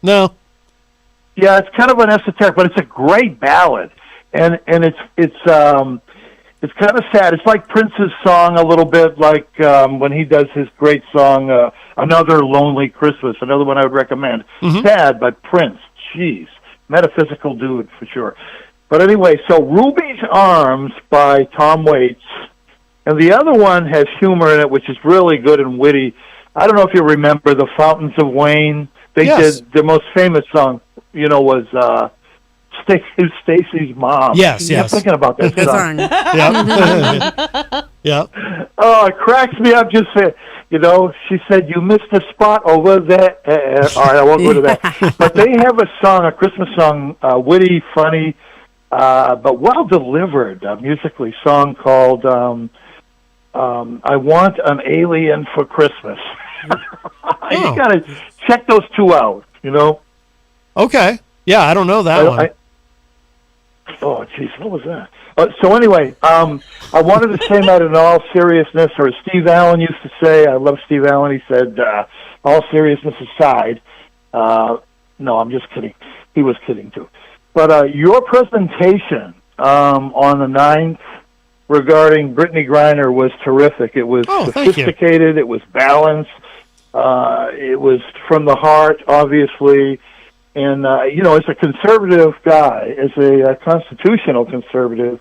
it's kind of an esoteric, but it's a great ballad, and it's kind of sad. It's like Prince's song a little bit, like when he does his great song, "Another Lonely Christmas," another one I would recommend. Sad, but Prince, jeez, metaphysical dude for sure. But anyway, so "Ruby's Arms" by Tom Waits. And the other one has humor in it, which is really good and witty. I don't know if you remember the Fountains of Wayne. They did their most famous song, you know, was Stacy's Mom. Yes. I'm thinking about that song. Yep. Oh, it cracks me up just saying, you know, she said, "You missed a spot over there." All right, I won't go to that. But they have a song, a Christmas song, witty, funny, but well delivered, musically, song called... I Want an Alien for Christmas. You got to check those two out, you know? Okay. Yeah, I don't know that one. Oh, jeez, what was that? So anyway, I wanted to say that in all seriousness, or as Steve Allen used to say, I love Steve Allen, he said, all seriousness aside, no, I'm just kidding. He was kidding too. But your presentation on the 9th, regarding Brittany Griner was terrific. It was sophisticated. It was balanced. It was from the heart, obviously. And, you know, as a conservative guy, as a constitutional conservative,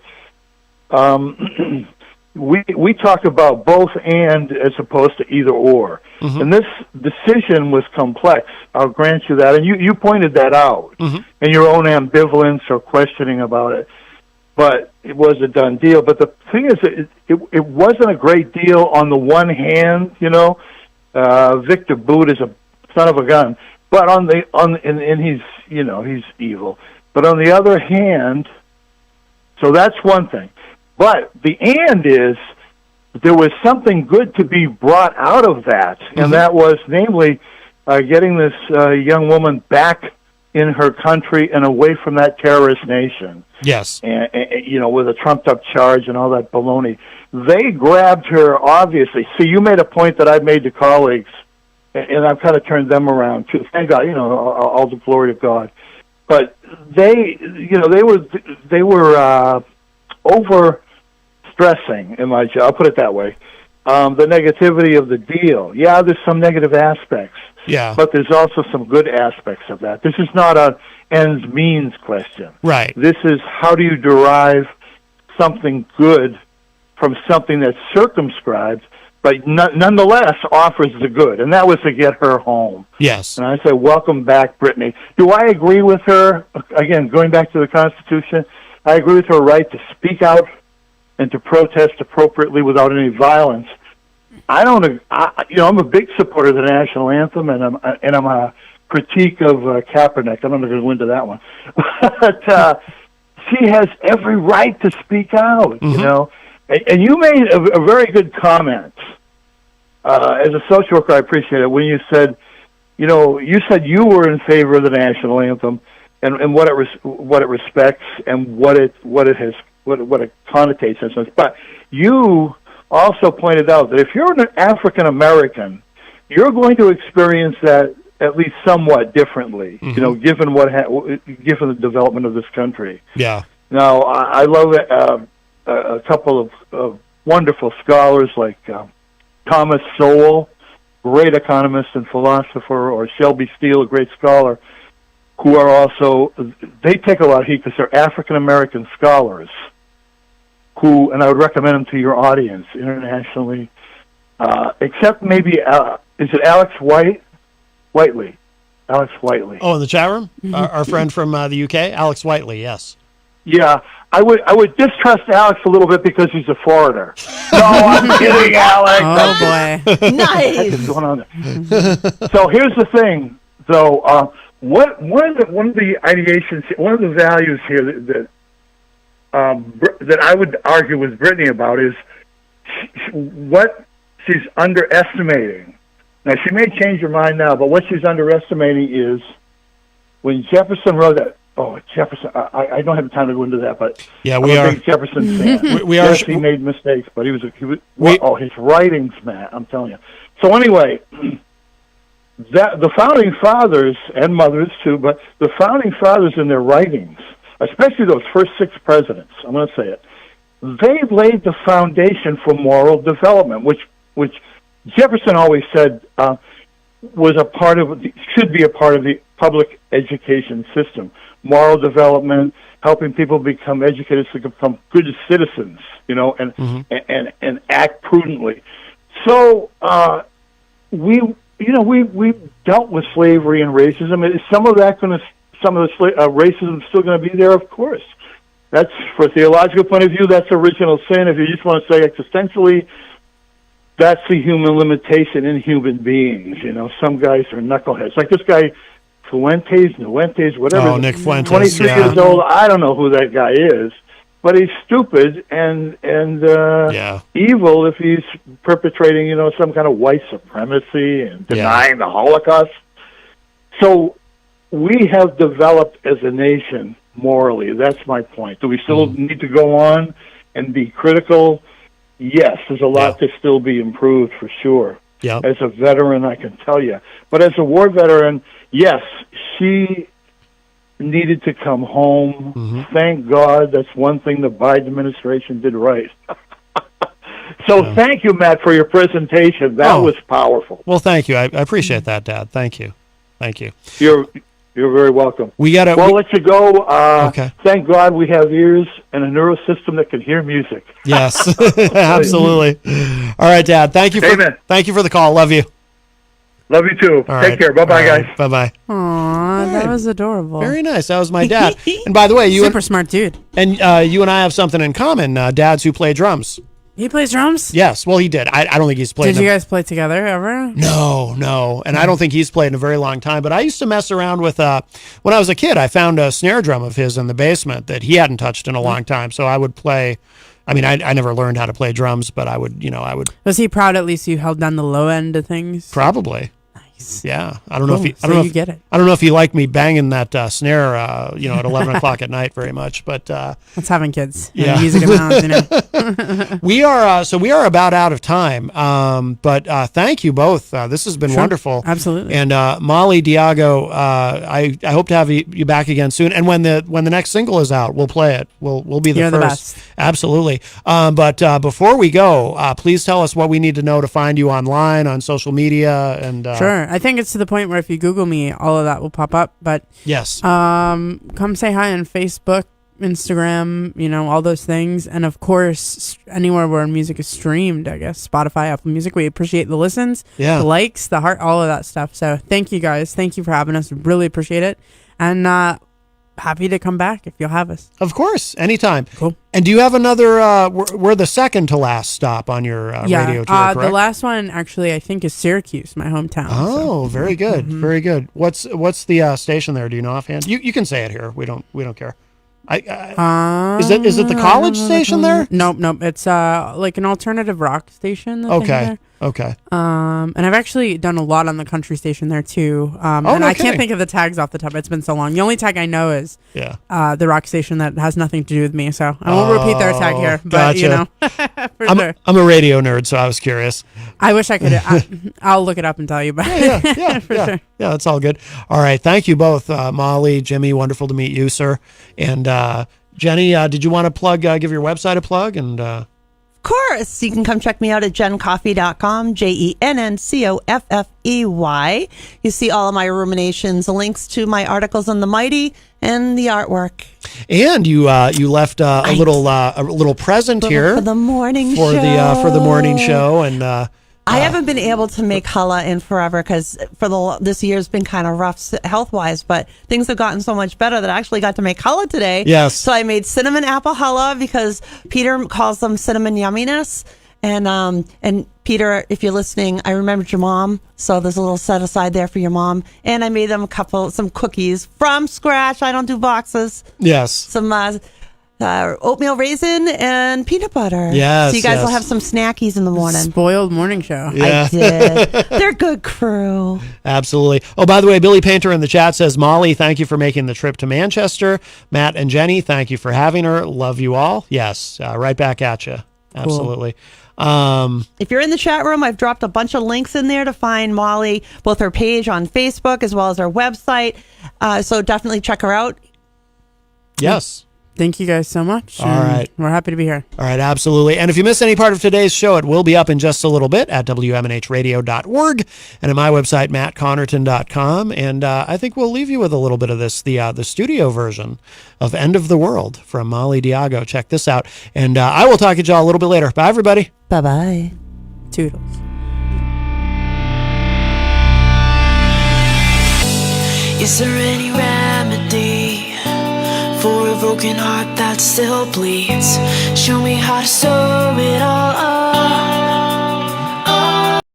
we talk about both and as opposed to either or. And this decision was complex. I'll grant you that. And you pointed that out in your own ambivalence or questioning about it. But it was a done deal. But the thing is, it wasn't a great deal on the one hand, you know. Victor Boot is a son of a gun. But and he's, you know, he's evil. But on the other hand, so that's one thing. But the and is, there was something good to be brought out of that. And that was, namely, getting this young woman back in her country and away from that terrorist nation. Yes. And you know, with a trumped-up charge and all that baloney. They grabbed her, obviously. So you made a point that I've made to colleagues, and I've kind of turned them around, too. Thank God, you know, all the glory of God. But they were over-stressing, in my job. I'll put it that way. The negativity of the deal. Yeah, there's some negative aspects. Yeah. But there's also some good aspects of that. This is not a ends means question. Right. This is how do you derive something good from something that's circumscribed, but nonetheless offers the good. And that was to get her home. Yes. And I say, welcome back, Brittany. Do I agree with her? Again, going back to the Constitution, I agree with her right to speak out and to protest appropriately without any violence. I'm a big supporter of the national anthem, and I'm a critique of Kaepernick. I'm not going to go into that one, but she has every right to speak out. You know, And you made a very good comment. As a social worker, I appreciate it when you said, you said you were in favor of the national anthem and what it respects and what it connotates in a sense. But you also pointed out that if you're an African American, you're going to experience that at least somewhat differently. Mm-hmm. Given the development of this country. Yeah. Now, I love a couple of wonderful scholars like Thomas Sowell, great economist and philosopher, or Shelby Steele, a great scholar, who are also, they take a lot of heat because they're African-American scholars who, and I would recommend them to your audience internationally, except maybe, is it Alex Whiteley? Alex Whiteley. Oh, in the chat room? Our friend from the UK, Alex Whiteley, yes. Yeah, I would distrust Alex a little bit because he's a foreigner. No, I'm kidding, Alex. Oh boy, nice. What's going on there? So here's the thing, though. One of the ideations, one of the values here that I would argue with Brittany about is what she's underestimating. Now she may change her mind now, but what she's underestimating is when Jefferson wrote that. Oh, Jefferson! I don't have time to go into that, but yeah, I'm a big Jefferson fan. We are. Yes, he made mistakes, but he was. His writings, man! I'm telling you. So anyway, that the founding fathers and mothers too, but the founding fathers in their writings, especially those first 6 presidents, I'm going to say it, they laid the foundation for moral development, which Jefferson always said was should be a part of the public education system. Moral development, helping people become educated so they become good citizens, and act prudently. So we dealt with slavery and racism. Is some of the racism still going to be there? Of course. That's, for a theological point of view, that's original sin. If you just want to say existentially, that's the human limitation in human beings. Some guys are knuckleheads. Like this guy, Fuentes, whatever. Oh, Nick Fuentes. 23 years old. I don't know who that guy is, but he's stupid and evil if he's perpetrating, some kind of white supremacy and denying the Holocaust. So we have developed as a nation morally. That's my point. Do we still need to go on and be critical? Yes, there's a lot to still be improved for sure. Yeah. As a veteran, I can tell you. But as a war veteran, yes, she needed to come home. Mm-hmm. Thank God. That's one thing the Biden administration did right. So thank you, Matt, for your presentation. That was powerful. Well, thank you. I appreciate that, Dad. Thank you. Thank you. You're very welcome. We'll let you go. Okay. Thank God we have ears and a neurosystem that can hear music. Yes, absolutely. All right, Dad. Thank you for the call. Love you. Love you too. Take care. Bye-bye, guys. Bye-bye. Aw, that was adorable. Very nice. That was my dad. And by the way, super smart dude. And you and I have something in common. Dads who play drums. He plays drums? Yes. Well, he did. I don't think he's played. Did you guys play together ever? No. And I don't think he's played in a very long time. But I used to mess around with, when I was a kid, I found a snare drum of his in the basement that he hadn't touched in a long time. So I would play. I mean, I never learned how to play drums, but I would. Was he proud at least you held down the low end of things? Probably. Yeah, I don't know if he. I don't know if he liked me banging that snare, at 11 o'clock at night very much. But that's having kids. Yeah, music in the house. We are about out of time. But thank you both. This has been wonderful. Absolutely. And Molly Diago, I hope to have you back again soon. And when the next single is out, we'll play it. We'll be the You're first. The best. Absolutely. But before we go, please tell us what we need to know to find you online on social media and. Sure. I think it's to the point where if you Google me, all of that will pop up. But yes, come say hi on Facebook, Instagram, all those things. And of course, anywhere where music is streamed, I guess, Spotify, Apple Music. We appreciate the listens, the likes, the heart, all of that stuff. So thank you guys. Thank you for having us. Really appreciate it. And happy to come back if you'll have us. Of course, anytime. Cool. And do you have another? We're the second to last stop on your radio tour, correct? The last one actually, I think, is Syracuse, my hometown. Oh, so. Very good, very good. What's the station there? Do you know offhand? You can say it here. We don't care. Is it the college station there? Nope. It's like an alternative rock station. Okay. And I've actually done a lot on the country station there too. And I can't think of the tags off the top. It's been so long. The only tag I know is the rock station that has nothing to do with me. So I won't repeat their tag here. But gotcha. sure. I'm a radio nerd, so I was curious. I wish I could. I'll look it up and tell you. But sure. Yeah, that's all good. All right, thank you both, Molly, Jimmy. Wonderful to meet you, sir. And Jenny, did you want to plug? Give your website a plug and. Of course, you can come check me out at JennCoffey.com, JENNCOFFEY. You see all of my ruminations, links to my articles on the Mighty and the artwork. And you left a little present here for the morning show. For the morning show, and I haven't been able to make challah in forever because this year's been kind of rough health wise, but things have gotten so much better that I actually got to make challah today. Yes. So I made cinnamon apple challah because Peter calls them cinnamon yumminess. And Peter, if you're listening, I remembered your mom, so there's a little set aside there for your mom. And I made them some cookies from scratch. I don't do boxes. Yes. Some oatmeal raisin and peanut butter. Yes. So you guys will have some snackies in the morning. Spoiled morning show. Yeah. I did. They're good crew. Absolutely. Oh, by the way, Billy Painter in the chat says, Molly, thank you for making the trip to Manchester. Matt and Jenny, thank you for having her. Love you all. Yes. Right back at you. Absolutely. Cool. If you're in the chat room, I've dropped a bunch of links in there to find Molly, both her page on Facebook as well as her website. So definitely check her out. Yes. Thank you guys so much. All right. We're happy to be here. All right, absolutely. And if you missed any part of today's show, it will be up in just a little bit at WMNHradio.org and at my website, MattConnarton.com. And I think we'll leave you with a little bit of this, the studio version of End of the World from Molly Diago. Check this out. And I will talk to y'all a little bit later. Bye, everybody. Bye-bye. Toodles. Is there any remedy for a broken heart that still bleeds? Show me how to sew it all up.